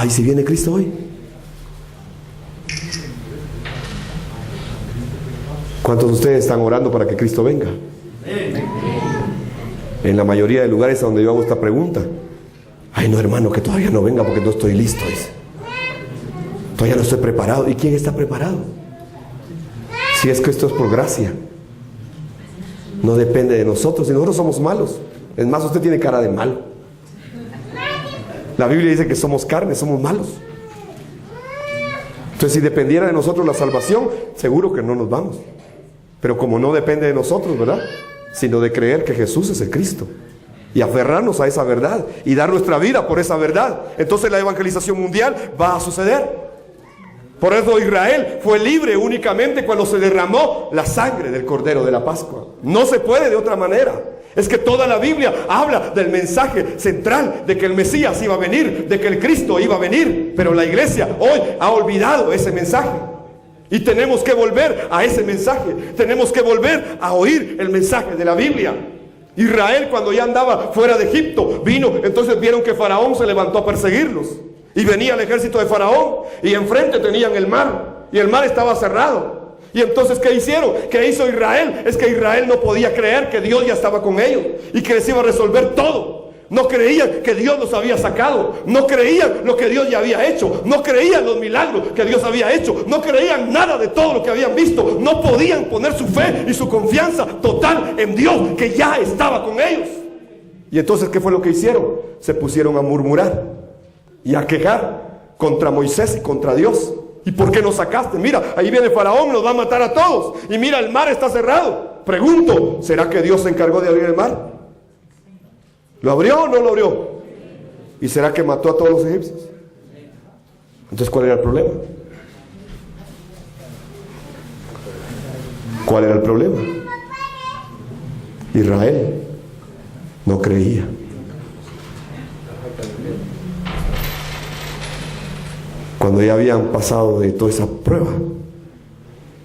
¿Y si viene Cristo hoy? ¿Cuántos de ustedes están orando para que Cristo venga? En la mayoría de lugares a donde yo hago esta pregunta: no, hermano, que todavía no venga porque no estoy listo, dice. Todavía no estoy preparado. ¿Y quién está preparado? Si es que esto es por gracia, no depende de nosotros. Y nosotros somos malos. Es más, usted tiene cara de malo. La Biblia dice que somos carne, somos malos. Entonces, si dependiera de nosotros la salvación, seguro que no nos vamos. Pero como no depende de nosotros, ¿verdad?, sino de creer que Jesús es el Cristo y aferrarnos a esa verdad y dar nuestra vida por esa verdad, entonces la evangelización mundial va a suceder. Por eso Israel fue libre únicamente cuando se derramó la sangre del Cordero de la Pascua. No se puede de otra manera. Es que toda la Biblia habla del mensaje central de que el Mesías iba a venir, de que el Cristo iba a venir, pero la iglesia hoy ha olvidado ese mensaje. Y tenemos que volver a ese mensaje. Tenemos que volver a oír el mensaje de la Biblia. Israel, cuando ya andaba fuera de Egipto, vino, entonces vieron que Faraón se levantó a perseguirlos. Y venía el ejército de Faraón, y enfrente tenían el mar, y el mar estaba cerrado. Y entonces, ¿qué hicieron? ¿Qué hizo Israel? Es que Israel no podía creer que Dios ya estaba con ellos y que les iba a resolver todo. No creían que Dios los había sacado. No creían lo que Dios ya había hecho. No creían los milagros que Dios había hecho. No creían nada de todo lo que habían visto. No podían poner su fe y su confianza total en Dios, que ya estaba con ellos. Y entonces, ¿qué fue lo que hicieron? Se pusieron a murmurar y a quejar contra Moisés y contra Dios. ¿Y por qué nos sacaste? Mira, ahí viene Faraón, nos va a matar a todos. Y mira, el mar está cerrado. Pregunto, ¿será que Dios se encargó de abrir el mar? ¿Lo abrió o no lo abrió? ¿Y será que mató a todos los egipcios? Entonces, ¿cuál era el problema? ¿Cuál era el problema? Israel no creía. cuando ya habían pasado de toda esa prueba,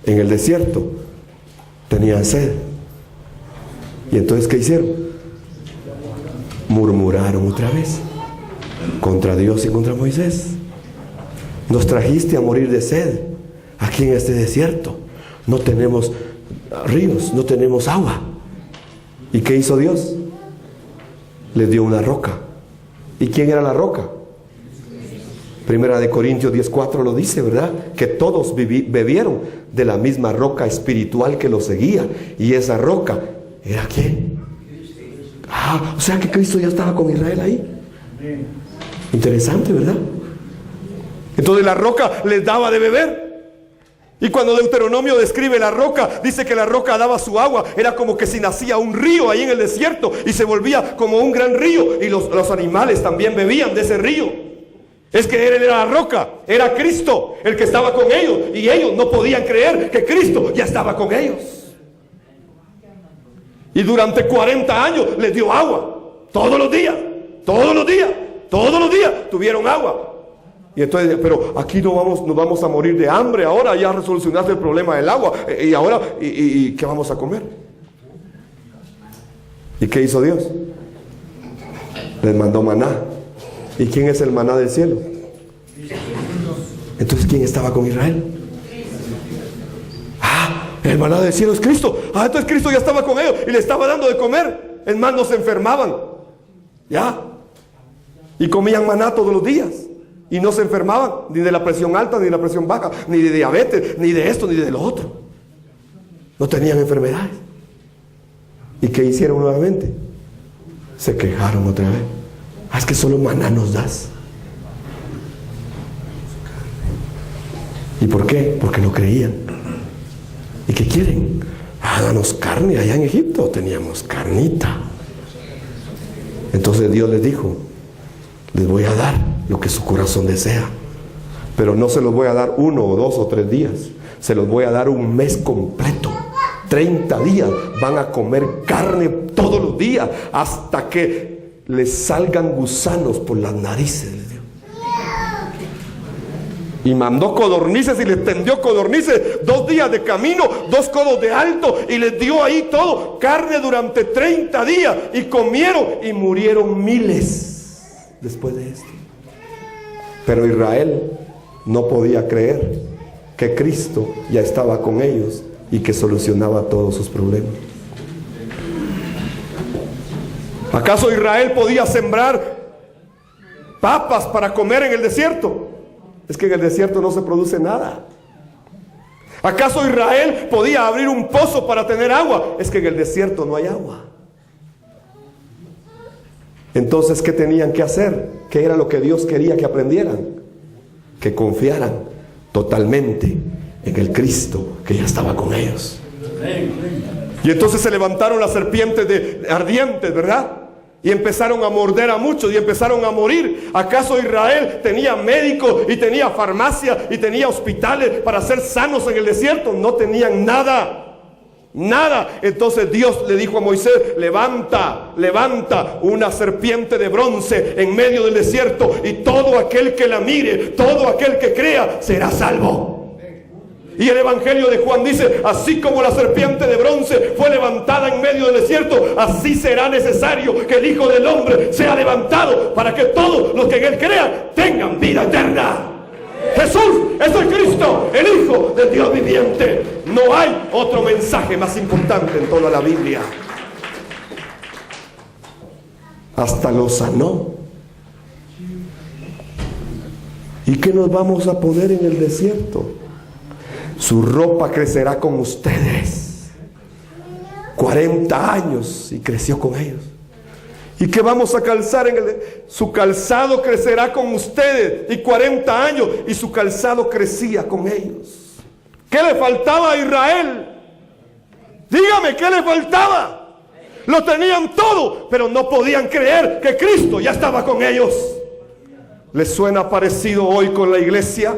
en el desierto, tenían sed. Y entonces, ¿qué hicieron? Murmuraron otra vez contra Dios y contra Moisés. Nos trajiste a morir de sed aquí en este desierto. No tenemos ríos, no tenemos agua. ¿Y qué hizo Dios? Les dio una roca. ¿Y quién era la roca? Primera de Corintios 10:4 lo dice, ¿verdad? Que todos bebieron de la misma roca espiritual que los seguía. Y esa roca ¿era quién? O sea que Cristo ya estaba con Israel ahí. Interesante, ¿verdad? Entonces la roca les daba de beber. Y cuando Deuteronomio describe la roca, dice que la roca daba su agua. Era como que si nacía un río ahí en el desierto y se volvía como un gran río. Y los animales también bebían de ese río. Es que Él era la roca, era Cristo el que estaba con ellos. Y ellos no podían creer que Cristo ya estaba con ellos. Y durante 40 años les dio agua. Todos los días, todos los días, todos los días tuvieron agua. Y entonces, pero aquí nos vamos a morir de hambre ahora. Ya resolucionaste el problema del agua. Y ahora, ¿y qué vamos a comer? ¿Y qué hizo Dios? Les mandó maná. ¿Y quién es el maná del cielo? Entonces, ¿quién estaba con Israel? El maná del cielo es Cristo. Entonces Cristo ya estaba con ellos y le estaba dando de comer. Es más, no se enfermaban. Ya. Y comían maná todos los días. Y no se enfermaban, ni de la presión alta, ni de la presión baja, ni de diabetes, ni de esto, ni de lo otro. No tenían enfermedades. ¿Y qué hicieron nuevamente? Se quejaron otra vez. Es que solo maná nos das. ¿Y por qué? Porque no creían. ¿Y qué quieren? Danos carne. Allá en Egipto teníamos carnita. Entonces Dios les dijo: les voy a dar lo que su corazón desea, pero no se los voy a dar 1 o 2 o 3 días. Se los voy a dar un mes completo. 30 días van a comer carne todos los días hasta que les salgan gusanos por las narices. Y mandó codornices y les tendió codornices 2 días de camino, 2 codos de alto, y les dio ahí todo, carne durante 30 días, y comieron y murieron miles después de esto. Pero Israel no podía creer que Cristo ya estaba con ellos y que solucionaba todos sus problemas. ¿Acaso Israel podía sembrar papas para comer en el desierto? Es que en el desierto no se produce nada. ¿Acaso Israel podía abrir un pozo para tener agua? Es que en el desierto no hay agua. Entonces, ¿qué tenían que hacer? ¿Qué era lo que Dios quería que aprendieran? Que confiaran totalmente en el Cristo que ya estaba con ellos. Y entonces se levantaron las serpientes ardientes, ¿verdad? Y empezaron a morder a muchos y empezaron a morir. ¿Acaso Israel tenía médicos y tenía farmacia y tenía hospitales para ser sanos en el desierto? No tenían nada. Nada. Entonces Dios le dijo a Moisés: levanta una serpiente de bronce en medio del desierto, y todo aquel que la mire, todo aquel que crea, será salvo. Y el Evangelio de Juan dice: así como la serpiente de bronce fue levantada en medio del desierto, así será necesario que el Hijo del Hombre sea levantado, para que todos los que en Él crean tengan vida eterna. Jesús es el Cristo, el Hijo del Dios viviente. No hay otro mensaje más importante en toda la Biblia. Hasta lo sanó. ¿Y qué nos vamos a poner en el desierto? Su ropa crecerá con ustedes. 40 años y creció con ellos. ¿Y qué vamos a calzar su calzado crecerá con ustedes? Y 40 años y su calzado crecía con ellos. ¿Qué le faltaba a Israel? Dígame, ¿qué le faltaba? Lo tenían todo, pero no podían creer que Cristo ya estaba con ellos. ¿Les suena parecido hoy con la iglesia?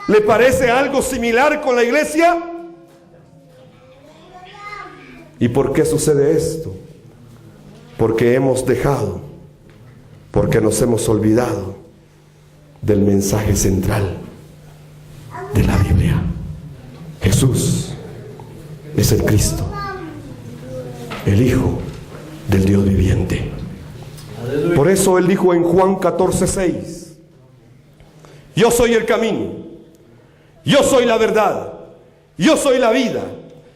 ¿Le parece algo similar con la iglesia? ¿Y por qué sucede esto? Porque hemos dejado, porque nos hemos olvidado del mensaje central de la Biblia. Jesús es el Cristo, el Hijo del Dios viviente. Por eso Él dijo en Juan 14:6: yo soy el camino, yo soy la verdad, yo soy la vida,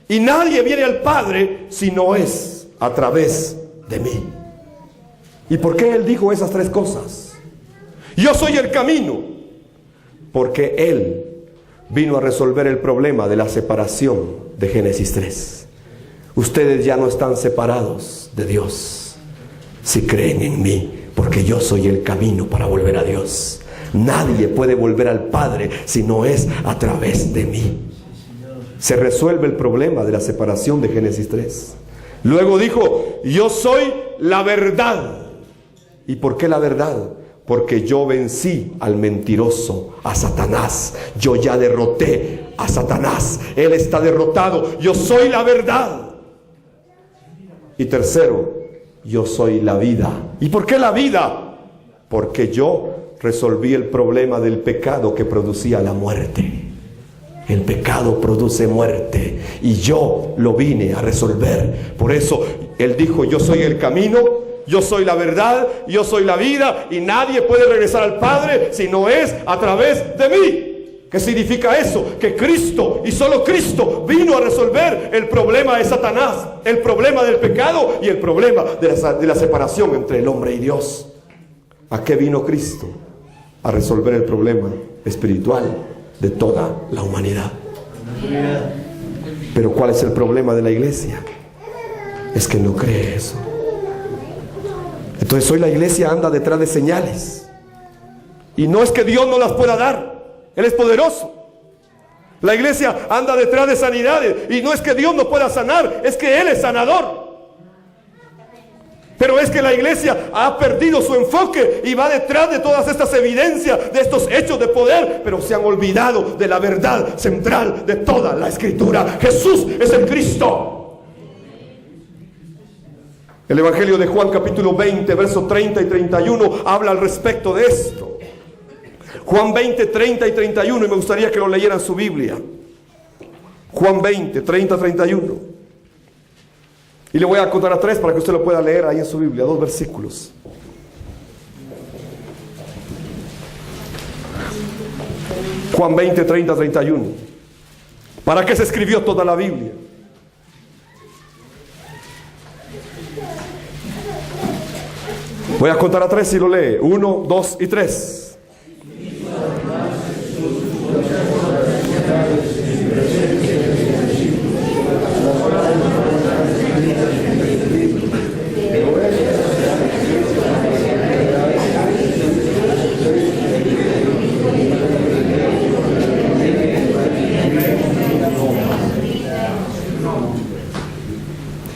y nadie viene al Padre si no es a través de mí. ¿Y por qué Él dijo esas tres cosas? Yo soy el camino, porque Él vino a resolver el problema de la separación de Génesis 3. Ustedes ya no están separados de Dios si creen en mí, porque yo soy el camino para volver a Dios. Nadie puede volver al Padre si no es a través de mí. Se resuelve el problema de la separación de Génesis 3. Luego dijo: yo soy la verdad. ¿Y por qué la verdad? Porque yo vencí al mentiroso, a Satanás. Yo ya derroté a Satanás. Él está derrotado. Yo soy la verdad. Y tercero, yo soy la vida. ¿Y por qué la vida? Porque yo resolví el problema del pecado que producía la muerte. El pecado produce muerte y yo lo vine a resolver. Por eso Él dijo: yo soy el camino, yo soy la verdad, yo soy la vida, y nadie puede regresar al Padre si no es a través de mí. ¿Qué significa eso? Que Cristo, y solo Cristo, vino a resolver el problema de Satanás, el problema del pecado y el problema de la separación entre el hombre y Dios. ¿A qué vino Cristo? A resolver el problema espiritual de toda la humanidad. Pero ¿cuál es el problema de la iglesia? Es que no cree eso. Entonces hoy la iglesia anda detrás de señales, y no es que Dios no las pueda dar, Él es poderoso. La iglesia anda detrás de sanidades, y no es que Dios no pueda sanar, es que Él es sanador. Pero es que la iglesia ha perdido su enfoque y va detrás de todas estas evidencias, de estos hechos de poder, pero se han olvidado de la verdad central de toda la Escritura. Jesús es el Cristo. El Evangelio de Juan capítulo 20, versos 30 y 31 habla al respecto de esto. Juan 20, 30 y 31, y me gustaría que lo leyeran su Biblia. Juan 20, 30, 31. Y le voy a contar a 3 para que usted lo pueda leer ahí en su Biblia, 2 versículos. Juan 20, 30, 31. ¿Para qué se escribió toda la Biblia? Voy a contar a 3 y lo lee. 1, 2 y 3.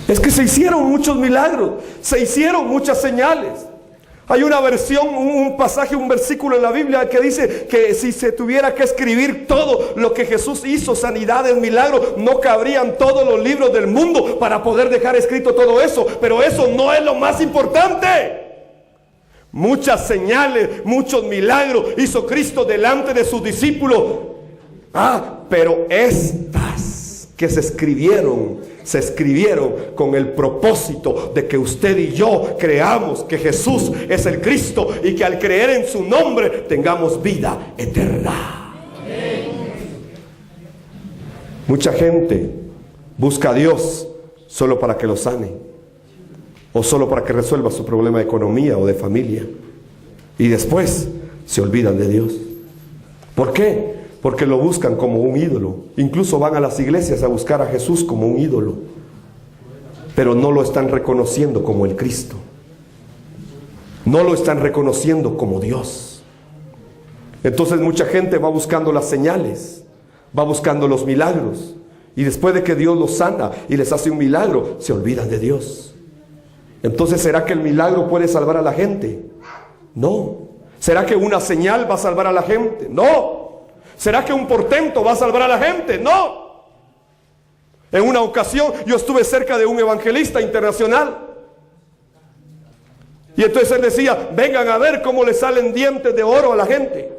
Es que se hicieron muchos milagros, se hicieron muchas señales. Hay una versión, un pasaje, un versículo en la Biblia que dice que si se tuviera que escribir todo lo que Jesús hizo, sanidades, milagros, no cabrían todos los libros del mundo para poder dejar escrito todo eso. Pero eso no es lo más importante. Muchas señales, muchos milagros hizo Cristo delante de sus discípulos. Pero estas que se escribieron con el propósito de que usted y yo creamos que Jesús es el Cristo, y que al creer en su nombre tengamos vida eterna. Mucha gente busca a Dios solo para que lo sane, o solo para que resuelva su problema de economía o de familia, y después se olvidan de Dios. ¿Por qué? Porque lo buscan como un ídolo. Incluso van a las iglesias a buscar a Jesús como un ídolo, pero no lo están reconociendo como el Cristo. No lo están reconociendo como Dios. Entonces mucha gente va buscando las señales, va buscando los milagros, y después de que Dios los sana y les hace un milagro, se olvidan de Dios. Entonces, ¿será que el milagro puede salvar a la gente? No. ¿Será que una señal va a salvar a la gente? No. ¿Será que un portento va a salvar a la gente? No. En una ocasión yo estuve cerca de un evangelista internacional, y entonces él decía: vengan a ver cómo le salen dientes de oro a la gente.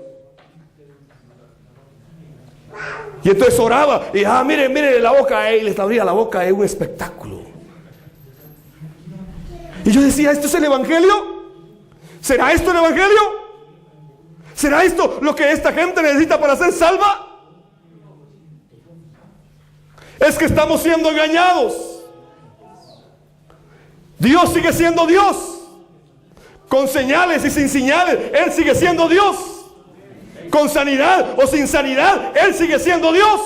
Y entonces oraba y mire la boca, y les abría la boca, es un espectáculo. Y yo decía, ¿esto es el evangelio? ¿Será esto el evangelio? ¿Será esto lo que esta gente necesita para ser salva? Es que estamos siendo engañados. Dios sigue siendo Dios, con señales y sin señales. Él sigue siendo Dios, con sanidad o sin sanidad. Él sigue siendo Dios.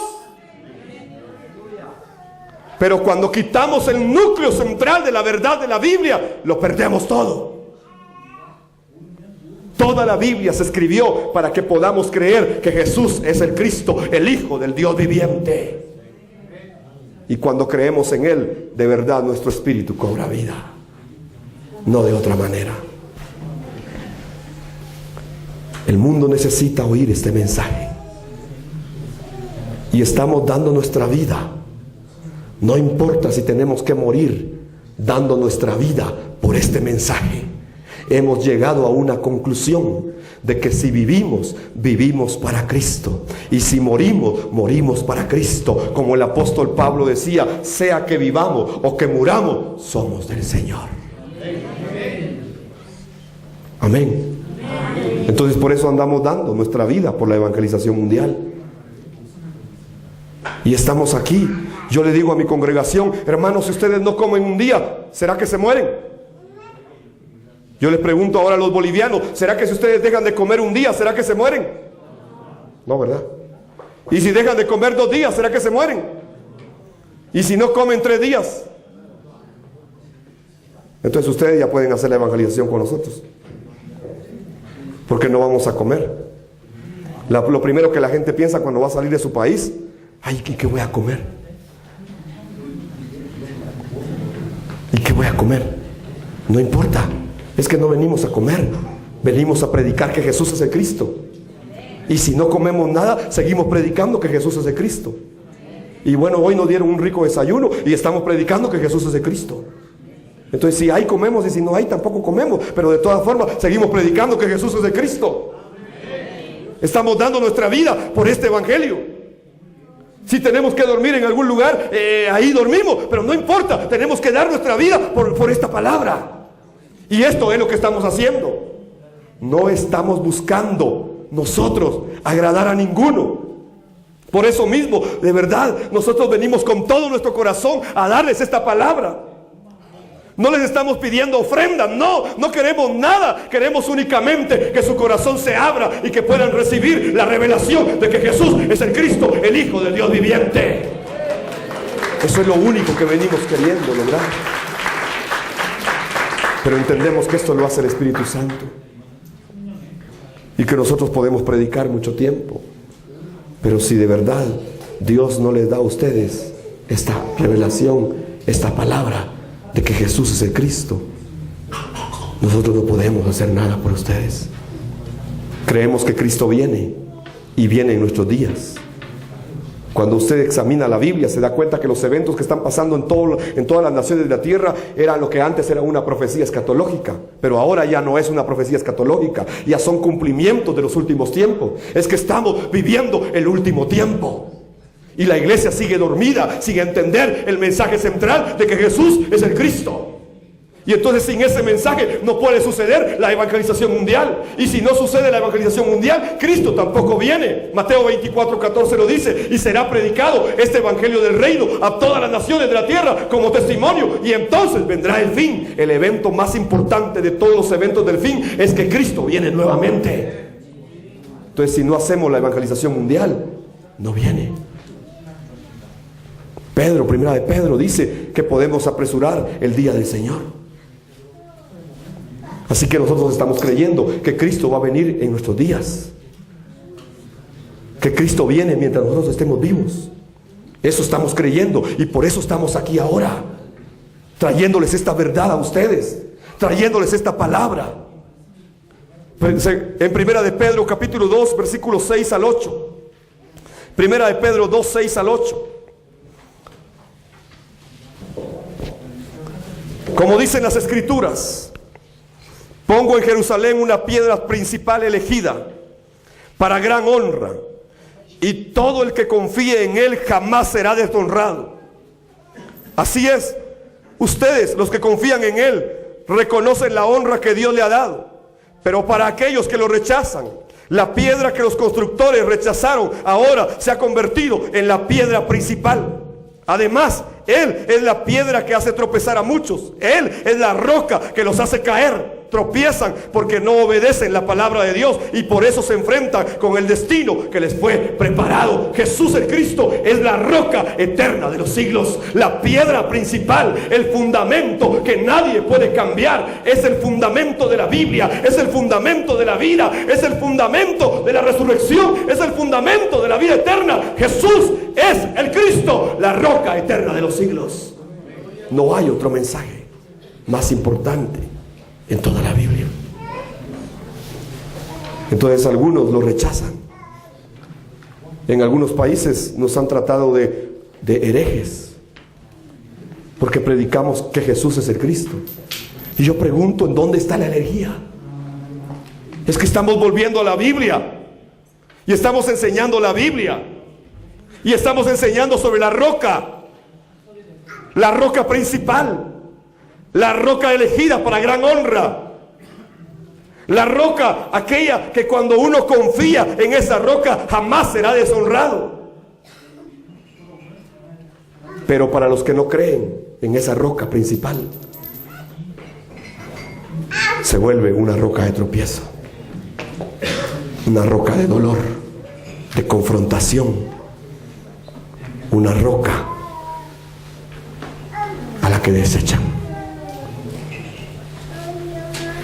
Pero cuando quitamos el núcleo central de la verdad de la Biblia, lo perdemos todo. Toda la Biblia se escribió para que podamos creer que Jesús es el Cristo, el Hijo del Dios viviente. Y cuando creemos en Él, de verdad nuestro espíritu cobra vida, no de otra manera. El mundo necesita oír este mensaje. Y estamos dando nuestra vida. No importa si tenemos que morir dando nuestra vida por este mensaje. Hemos llegado a una conclusión de que si vivimos, vivimos para Cristo. Y si morimos, morimos para Cristo. Como el apóstol Pablo decía, sea que vivamos o que muramos, somos del Señor. Amén. Entonces por eso andamos dando nuestra vida por la evangelización mundial. Y estamos aquí. Yo le digo a mi congregación, hermanos, si ustedes no comen un día, ¿será que se mueren? Yo les pregunto ahora a los bolivianos, ¿será que si ustedes dejan de comer un día, ¿será que se mueren? No, ¿verdad? Y si dejan de comer 2 días, ¿será que se mueren? Y si no comen 3 días. Entonces ustedes ya pueden hacer la evangelización con nosotros, porque no vamos a comer. Lo primero que la gente piensa cuando va a salir de su país, ay, ¿qué voy a comer? ¿Y qué voy a comer? No importa. Es que no venimos a comer, venimos a predicar que Jesús es el Cristo. Y si no comemos nada, seguimos predicando que Jesús es el Cristo. Y bueno, hoy nos dieron un rico desayuno y estamos predicando que Jesús es el Cristo. Entonces si hay comemos y si no hay tampoco comemos, pero de todas formas seguimos predicando que Jesús es el Cristo. Estamos dando nuestra vida por este evangelio. Si tenemos que dormir en algún lugar, ahí dormimos, pero no importa, tenemos que dar nuestra vida por esta palabra. Y esto es lo que estamos haciendo. No estamos buscando nosotros agradar a ninguno. Por eso mismo, de verdad, nosotros venimos con todo nuestro corazón a darles esta palabra. No les estamos pidiendo ofrendas, no queremos nada. Queremos únicamente que su corazón se abra y que puedan recibir la revelación de que Jesús es el Cristo, el Hijo del Dios viviente. Eso es lo único que venimos queriendo lograr. Pero entendemos que esto lo hace el Espíritu Santo y que nosotros podemos predicar mucho tiempo. Pero si de verdad Dios no les da a ustedes esta revelación, esta palabra de que Jesús es el Cristo, nosotros no podemos hacer nada por ustedes. Creemos que Cristo viene y viene en nuestros días. Cuando usted examina la Biblia, se da cuenta que los eventos que están pasando en todas las naciones de la tierra eran lo que antes era una profecía escatológica, pero ahora ya no es una profecía escatológica, ya son cumplimientos de los últimos tiempos. Es que estamos viviendo el último tiempo y la iglesia sigue dormida, sin entender el mensaje central de que Jesús es el Cristo. Y entonces sin ese mensaje no puede suceder la evangelización mundial. Y si no sucede la evangelización mundial, Cristo tampoco viene. Mateo 24:14 lo dice: y será predicado este evangelio del reino a todas las naciones de la tierra como testimonio. Y entonces vendrá el fin. El evento más importante de todos los eventos del fin es que Cristo viene nuevamente. Entonces si no hacemos la evangelización mundial, no viene. Primera de Pedro dice que podemos apresurar el día del Señor. Así que nosotros estamos creyendo que Cristo va a venir en nuestros días, que Cristo viene mientras nosotros estemos vivos. Eso estamos creyendo y por eso estamos aquí ahora, trayéndoles esta verdad a ustedes, trayéndoles esta palabra. En Primera de Pedro capítulo 2 versículos 6 al 8. Primera de Pedro 2, 6 al 8. Como dicen las Escrituras: pongo en Jerusalén una piedra principal elegida para gran honra, y todo el que confíe en Él jamás será deshonrado. Así es, ustedes, los que confían en Él, reconocen la honra que Dios le ha dado. Pero para aquellos que lo rechazan, la piedra que los constructores rechazaron ahora se ha convertido en la piedra principal. Además, Él es la piedra que hace tropezar a muchos. Él es la roca que los hace caer. Tropiezan porque no obedecen la palabra de Dios y por eso se enfrentan con el destino que les fue preparado. Jesús el Cristo es la roca eterna de los siglos, la piedra principal, el fundamento que nadie puede cambiar. Es el fundamento de la Biblia, es el fundamento de la vida, es el fundamento de la resurrección, es el fundamento de la vida eterna. Jesús es el Cristo, la roca eterna de los siglos. No hay otro mensaje más importante en toda la Biblia. Entonces algunos lo rechazan. En algunos países nos han tratado de herejes porque predicamos que Jesús es el Cristo. Y yo pregunto, ¿en dónde está la herejía? Es que estamos volviendo a la Biblia y estamos enseñando la Biblia y estamos enseñando sobre la roca principal, la roca elegida para gran honra, la roca aquella que cuando uno confía en esa roca jamás será deshonrado. Pero para los que no creen en esa roca principal, se vuelve una roca de tropiezo, una roca de dolor, de confrontación, una roca a la que desechan.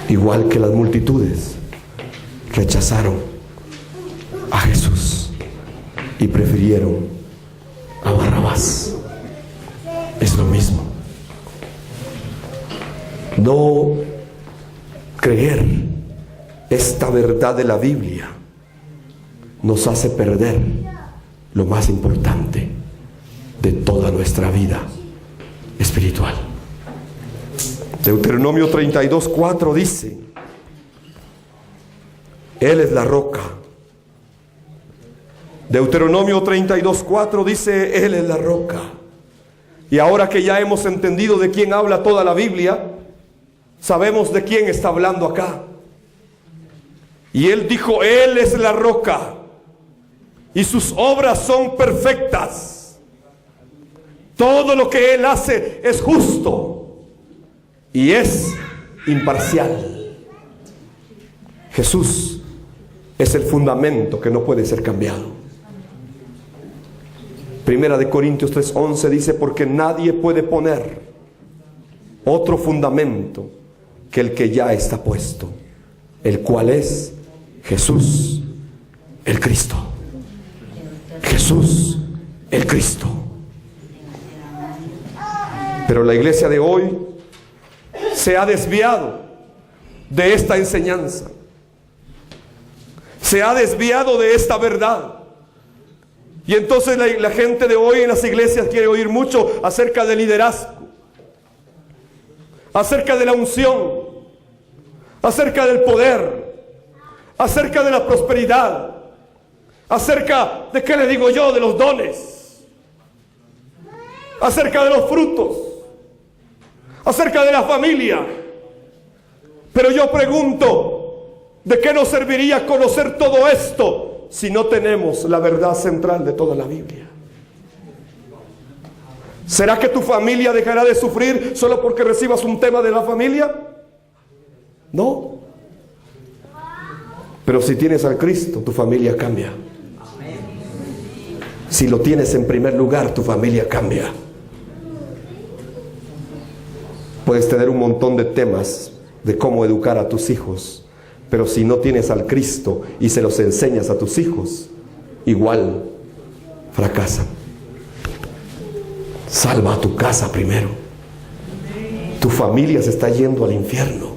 Igual que las multitudes rechazaron a Jesús y prefirieron a Barrabás. Es lo mismo. No creer esta verdad de la Biblia nos hace perder lo más importante de toda nuestra vida espiritual. Deuteronomio 32:4 dice: Él es la roca. Deuteronomio 32:4 dice: Él es la roca. Y ahora que ya hemos entendido de quién habla toda la Biblia, sabemos de quién está hablando acá. Y Él dijo: Él es la roca y sus obras son perfectas. Todo lo que Él hace es justo y es imparcial. Jesús es el fundamento que no puede ser cambiado. Primera de Corintios 3:11 dice: porque nadie puede poner otro fundamento que el que ya está puesto, el cual es Jesús el Cristo. Jesús el Cristo. Pero la iglesia de hoy se ha desviado de esta enseñanza, se ha desviado de esta verdad. Y entonces la gente de hoy en las iglesias quiere oír mucho acerca del liderazgo, acerca de la unción, acerca del poder, acerca de la prosperidad, acerca de, ¿qué le digo yo?, de los dones, acerca de los frutos, acerca de la familia. Pero yo pregunto, ¿de qué nos serviría conocer todo esto si no tenemos la verdad central de toda la Biblia? ¿Será que tu familia dejará de sufrir solo porque recibas un tema de la familia? No. Pero si tienes al Cristo, tu familia cambia. Si lo tienes en primer lugar, tu familia cambia. Puedes tener un montón de temas de cómo educar a tus hijos, pero si no tienes al Cristo y se los enseñas a tus hijos, igual fracasan. Salva a tu casa primero. Tu familia se está yendo al infierno.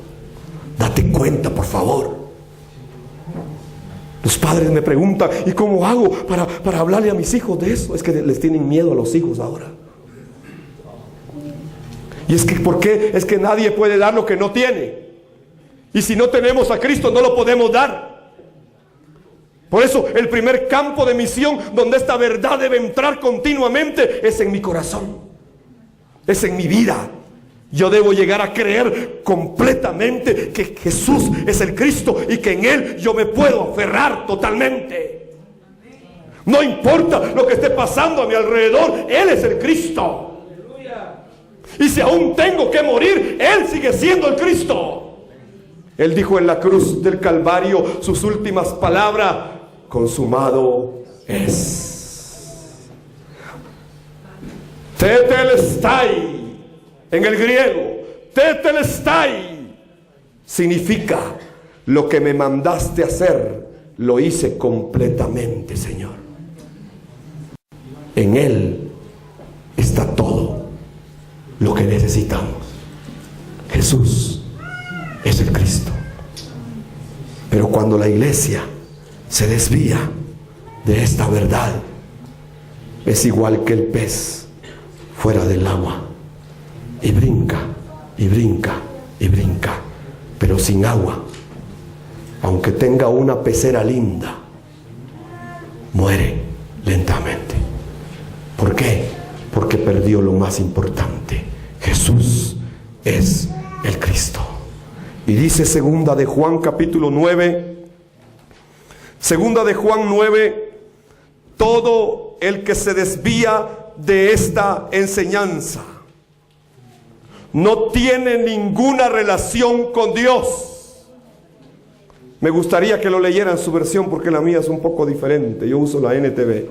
Date cuenta, por favor. Los padres me preguntan: ¿y cómo hago para hablarle a mis hijos de eso? Es que les tienen miedo a los hijos ahora. Y es que, ¿por qué? Es que nadie puede dar lo que no tiene. Y si no tenemos a Cristo, no lo podemos dar. Por eso el primer campo de misión donde esta verdad debe entrar continuamente es en mi corazón, es en mi vida. Yo debo llegar a creer completamente que Jesús es el Cristo y que en Él yo me puedo aferrar totalmente. No importa lo que esté pasando a mi alrededor, Él es el Cristo. Y si aún tengo que morir, Él sigue siendo el Cristo. Él dijo en la cruz del Calvario sus últimas palabras: consumado es. Tetelestai. En el griego, tetelestai significa: lo que me mandaste hacer, lo hice completamente, Señor. En Él está todo lo que necesitamos. Jesús es el Cristo. Pero cuando la iglesia se desvía de esta verdad, es igual que el pez fuera del agua. Y brinca, y brinca, y brinca, pero sin agua. Aunque tenga una pecera linda, muere lentamente. ¿Por qué? Porque perdió lo más importante. Jesús es el Cristo. Y dice segunda de Juan capítulo 9, segunda de Juan 9, todo el que se desvía de esta enseñanza no tiene ninguna relación con Dios. Me gustaría que lo leyeran su versión porque la mía es un poco diferente. Yo uso la NTV.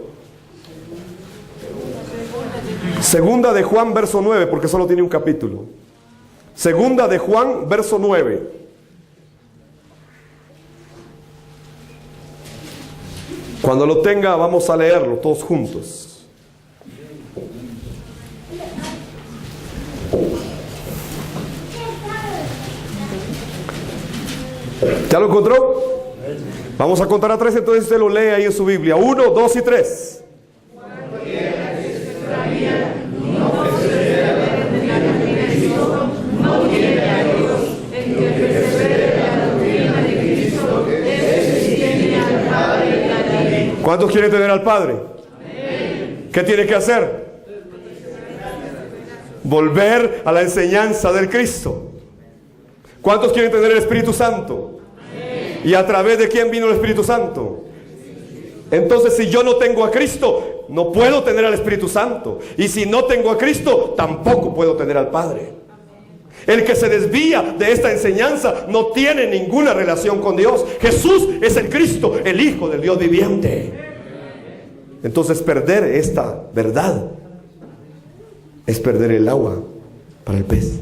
Segunda de Juan verso 9, porque solo tiene un capítulo. Segunda de Juan verso 9. Cuando lo tenga vamos a leerlo todos juntos. ¿Ya lo encontró? Vamos a contar a 3, entonces usted lo lee ahí en su Biblia. 1, 2 y 3. ¿Cuántos quieren tener al Padre? ¿Qué tiene que hacer? Volver a la enseñanza del Cristo. ¿Cuántos quieren tener el Espíritu Santo? ¿Y a través de quién vino el Espíritu Santo? Entonces, si yo no tengo a Cristo, no puedo tener al Espíritu Santo. Y si no tengo a Cristo, tampoco puedo tener al Padre. El que se desvía de esta enseñanza no tiene ninguna relación con Dios. Jesús es el Cristo, el Hijo del Dios viviente. Entonces, perder esta verdad es perder el agua para el pez.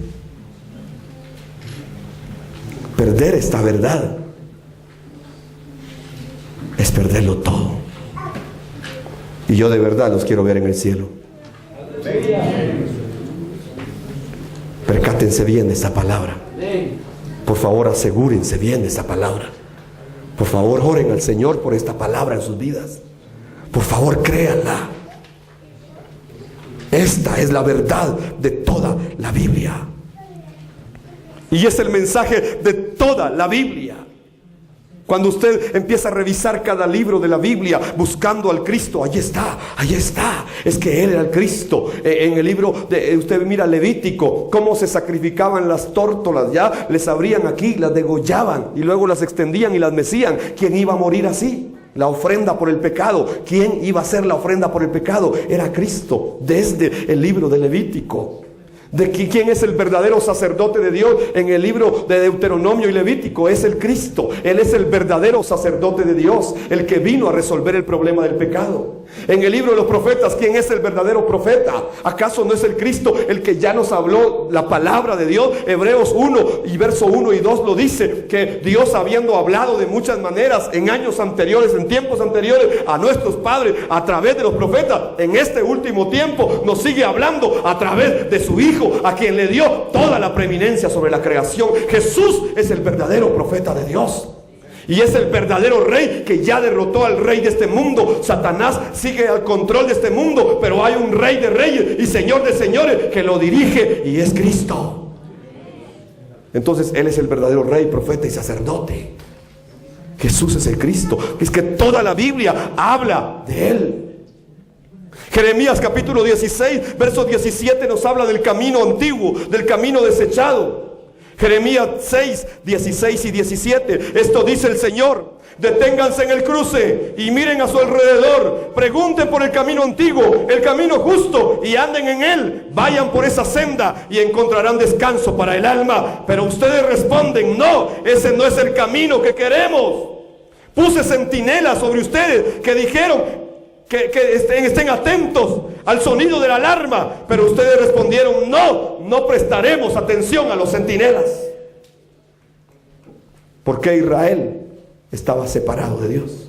Perder esta verdad es perderlo todo. Y yo de verdad los quiero ver en el cielo. Percátense bien de esta palabra. Por favor, asegúrense bien de esta palabra. Por favor, oren al Señor por esta palabra en sus vidas. Por favor, créanla. Esta es la verdad de toda la Biblia. Y es el mensaje de toda la Biblia. Cuando usted empieza a revisar cada libro de la Biblia buscando al Cristo, ahí está, ahí está. Es que Él era el Cristo. En el libro de usted mira Levítico, cómo se sacrificaban las tórtolas, ya les abrían aquí, las degollaban y luego las extendían y las mecían. ¿Quién iba a morir así? La ofrenda por el pecado. ¿Quién iba a hacer la ofrenda por el pecado? Era Cristo, desde el libro de Levítico. De quién es el verdadero sacerdote de Dios en el libro de Deuteronomio y Levítico. Es el Cristo. Él es el verdadero sacerdote de Dios, el que vino a resolver el problema del pecado. En el libro de los profetas, ¿quién es el verdadero profeta? ¿Acaso no es el Cristo el que ya nos habló la palabra de Dios? Hebreos 1 y verso 1 y 2 lo dice, que Dios, habiendo hablado de muchas maneras en años anteriores, en tiempos anteriores a nuestros padres, a través de los profetas, en este último tiempo nos sigue hablando a través de su Hijo, a quien le dio toda la preeminencia sobre la creación. Jesús es el verdadero profeta de Dios. Y es el verdadero rey que ya derrotó al rey de este mundo. Satanás sigue al control de este mundo, pero hay un rey de reyes y señor de señores que lo dirige, y es Cristo. Entonces Él es el verdadero rey, profeta y sacerdote. Jesús es el Cristo. Es que toda la Biblia habla de Él. Jeremías capítulo 16, verso 17 nos habla del camino antiguo, del camino desechado. Jeremías 6, 16 y 17. Esto dice el Señor: deténganse en el cruce y miren a su alrededor. Pregunten por el camino antiguo, el camino justo, y anden en él. Vayan por esa senda y encontrarán descanso para el alma. Pero ustedes responden: no, ese no es el camino que queremos. Puse centinelas sobre ustedes que dijeron que estén atentos al sonido de la alarma, pero ustedes respondieron: no prestaremos atención a los centinelas. Porque Israel estaba separado de Dios.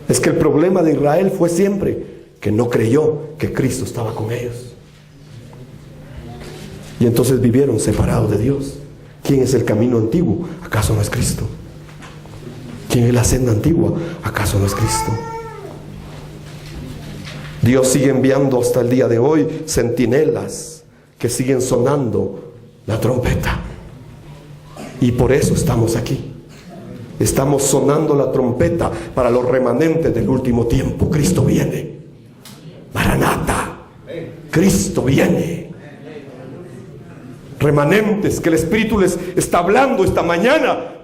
Es que el problema de Israel fue siempre que no creyó que Cristo estaba con ellos, y entonces vivieron separados de Dios. ¿Quién es el camino antiguo? ¿Acaso no es Cristo? ¿Quién es la senda antigua? ¿Acaso no es Cristo? Dios sigue enviando hasta el día de hoy centinelas que siguen sonando la trompeta, y por eso estamos aquí. Estamos sonando la trompeta para los remanentes del último tiempo. Cristo viene. Maranata. Cristo viene. Remanentes que el Espíritu les está hablando esta mañana.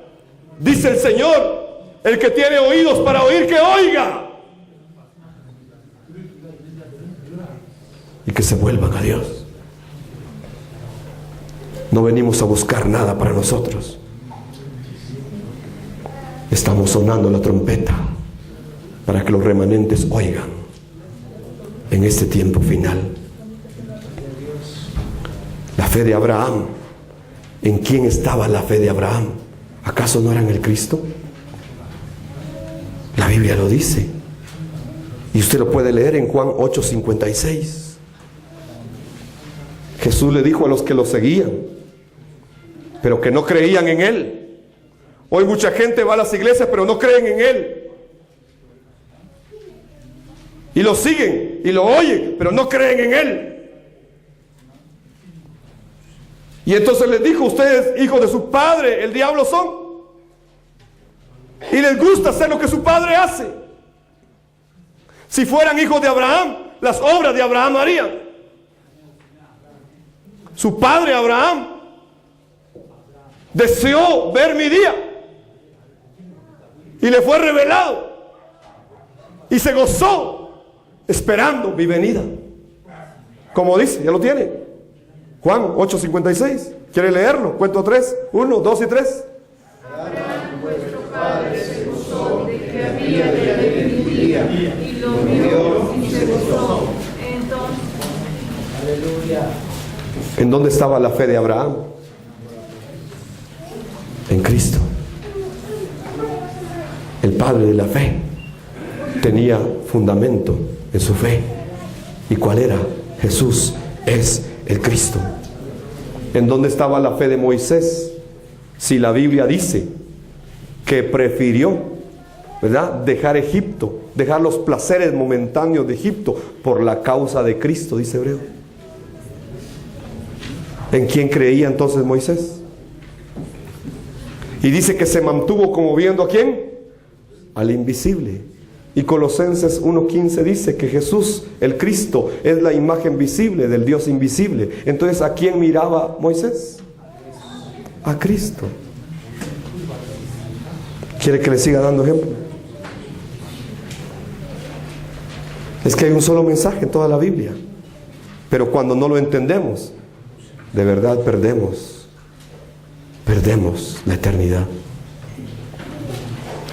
Dice el Señor: el que tiene oídos para oír, que oiga. Y que se vuelvan a Dios. No venimos a buscar nada para nosotros. Estamos sonando la trompeta para que los remanentes oigan en este tiempo final. La fe de Abraham. ¿En quién estaba la fe de Abraham? ¿Acaso no era en el Cristo? La Biblia lo dice, y usted lo puede leer en Juan 8:56. Jesús le dijo a los que lo seguían, pero que no creían en Él. Hoy mucha gente va a las iglesias, pero no creen en Él. Y lo siguen y lo oyen, pero no creen en Él. Y entonces les dijo: ustedes, hijos de su padre, el diablo son. Y les gusta hacer lo que su padre hace. Si fueran hijos de Abraham, las obras de Abraham harían. Su padre Abraham deseó ver mi día, y le fue revelado, y se gozó esperando mi venida. Como dice, ya lo tiene, Juan 8:56. ¿Quiere leerlo? Cuento 3, 1, 2 y 3. Vuestro padre se gozó de que había de haber un día, y lo vio y se gozó. Entonces, aleluya. ¿En dónde estaba la fe de Abraham? En Cristo. El padre de la fe tenía fundamento en su fe. ¿Y cuál era? Jesús es el Cristo. ¿En dónde estaba la fe de Moisés? Si la Biblia dice que prefirió, ¿verdad?, dejar Egipto, dejar los placeres momentáneos de Egipto por la causa de Cristo, dice Hebreo. ¿En quién creía entonces Moisés? Y dice que se mantuvo como viendo ¿a quién? Al invisible. Y Colosenses 1:15 dice que Jesús, el Cristo, es la imagen visible del Dios invisible. Entonces, ¿a quién miraba Moisés? A Cristo. ¿Quiere que le siga dando ejemplo? Es que hay un solo mensaje en toda la Biblia, pero cuando no lo entendemos, de verdad perdemos la eternidad.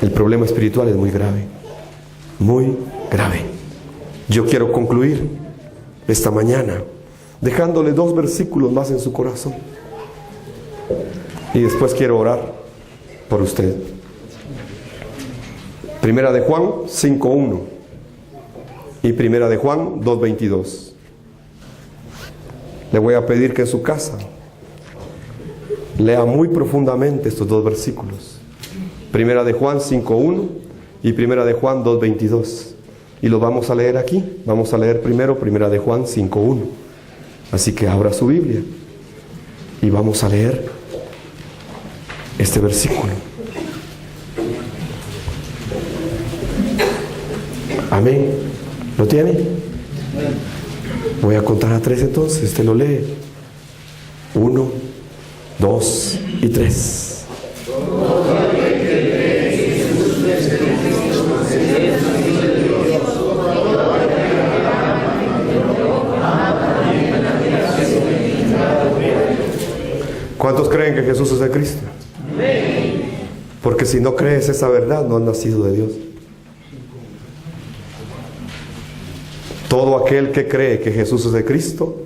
El problema espiritual es muy grave, muy grave. Yo quiero concluir esta mañana dejándole 2 versículos más en su corazón, y después quiero orar por usted. Primera de Juan 5:1 y Primera de Juan 2:22. Le voy a pedir que en su casa lea muy profundamente estos 2 versículos. Primera de Juan 5:1 y Primera de Juan 2:22. Y los vamos a leer aquí. Vamos a leer primero Primera de Juan 5:1. Así que abra su Biblia y vamos a leer este versículo. Amén. ¿Lo tiene? Voy a contar a 3 entonces. Usted lo lee. 1, 2 y 3. ¿Cuántos creen que Jesús es el Cristo? Porque si no crees esa verdad, no has nacido de Dios. Todo aquel que cree que Jesús es el Cristo,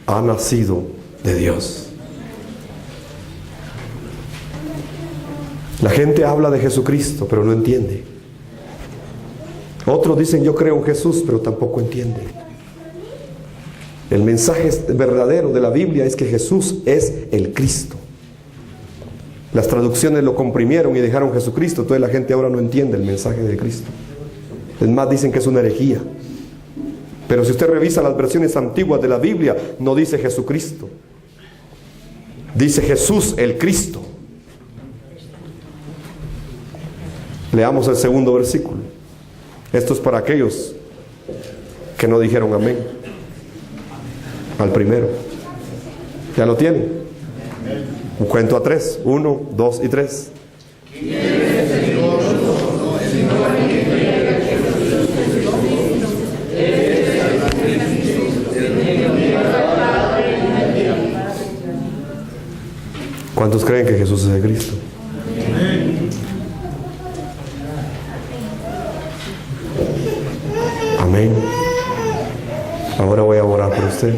ha nacido de Dios. La gente habla de Jesucristo, pero no entiende. Otros dicen yo creo en Jesús, pero tampoco entienden. El mensaje verdadero de la Biblia es que Jesús es el Cristo. Las traducciones lo comprimieron y dejaron Jesucristo. Entonces la gente ahora no entiende el mensaje de Cristo. Es más, dicen que es una herejía. Pero si usted revisa las versiones antiguas de la Biblia, no dice Jesucristo. Dice Jesús el Cristo. Leamos el segundo versículo. Esto es para aquellos que no dijeron amén al primero. ¿Ya lo tienen? Un cuento a 3. 1, 2 y 3. ¿Cuántos creen que Jesús es el Cristo? Amén. Ahora voy a orar por usted,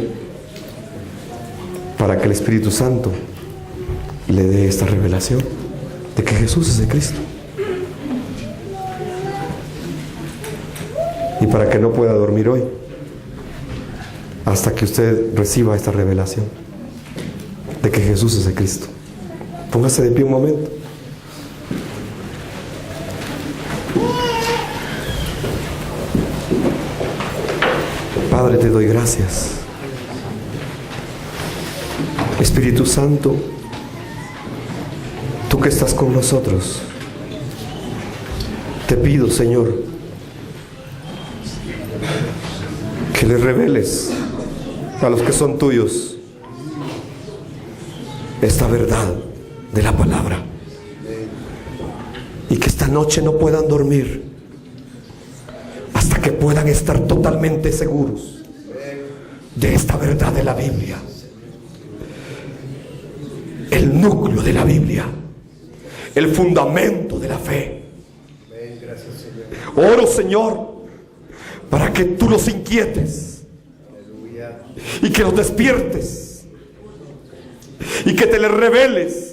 para que el Espíritu Santo le dé esta revelación de que Jesús es el Cristo, y para que no pueda dormir hoy hasta que usted reciba esta revelación de que Jesús es el Cristo. Póngase de pie un momento. Padre, te doy gracias. Espíritu Santo, tú que estás con nosotros, te pido, Señor, que les reveles a los que son tuyos esta verdad de la palabra, y que esta noche no puedan dormir hasta que puedan estar totalmente seguros de esta verdad de la Biblia, el núcleo de la Biblia, el fundamento de la fe. Oro, Señor, para que tú los inquietes y que los despiertes y que te les reveles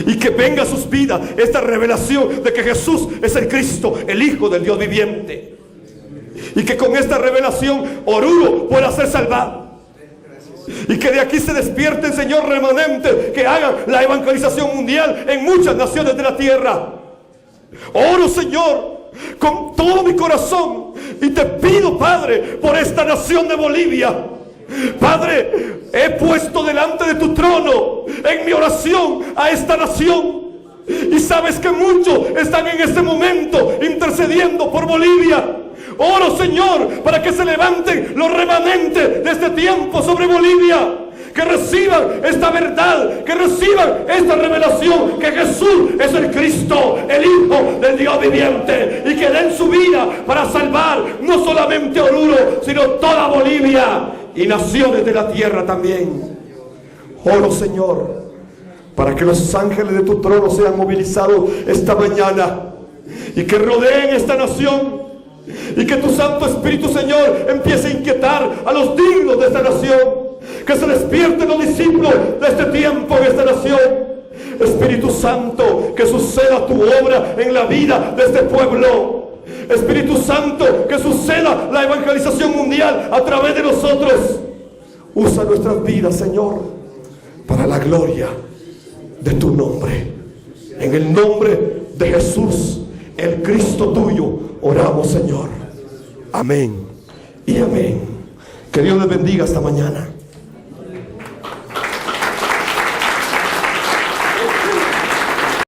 y que venga a sus vidas esta revelación de que Jesús es el Cristo, el Hijo del Dios viviente, y que con esta revelación Oruro pueda ser salvado, y que de aquí se despierten, Señor, remanentes que hagan la evangelización mundial en muchas naciones de la tierra. Oro, Señor, con todo mi corazón, y te pido, Padre, por esta nación de Bolivia. Padre, he puesto delante de tu trono en mi oración a esta nación, y sabes que muchos están en este momento intercediendo por Bolivia. Oro, Señor, para que se levanten los remanentes de este tiempo sobre Bolivia, que reciban esta verdad, que reciban esta revelación, que Jesús es el Cristo, el Hijo del Dios viviente, y que den su vida para salvar no solamente Oruro, sino toda Bolivia y naciones de la tierra también. Oro, Señor, para que los ángeles de tu trono sean movilizados esta mañana y que rodeen esta nación, y que tu Santo Espíritu, Señor, empiece a inquietar a los dignos de esta nación, que se despierten los discípulos de este tiempo en esta nación. Espíritu Santo, que suceda tu obra en la vida de este pueblo. Espíritu Santo, que suceda la evangelización mundial a través de nosotros. Usa nuestras vidas, Señor, para la gloria de tu nombre. En el nombre de Jesús, el Cristo tuyo, oramos, Señor. Amén y amén. Que Dios les bendiga esta mañana.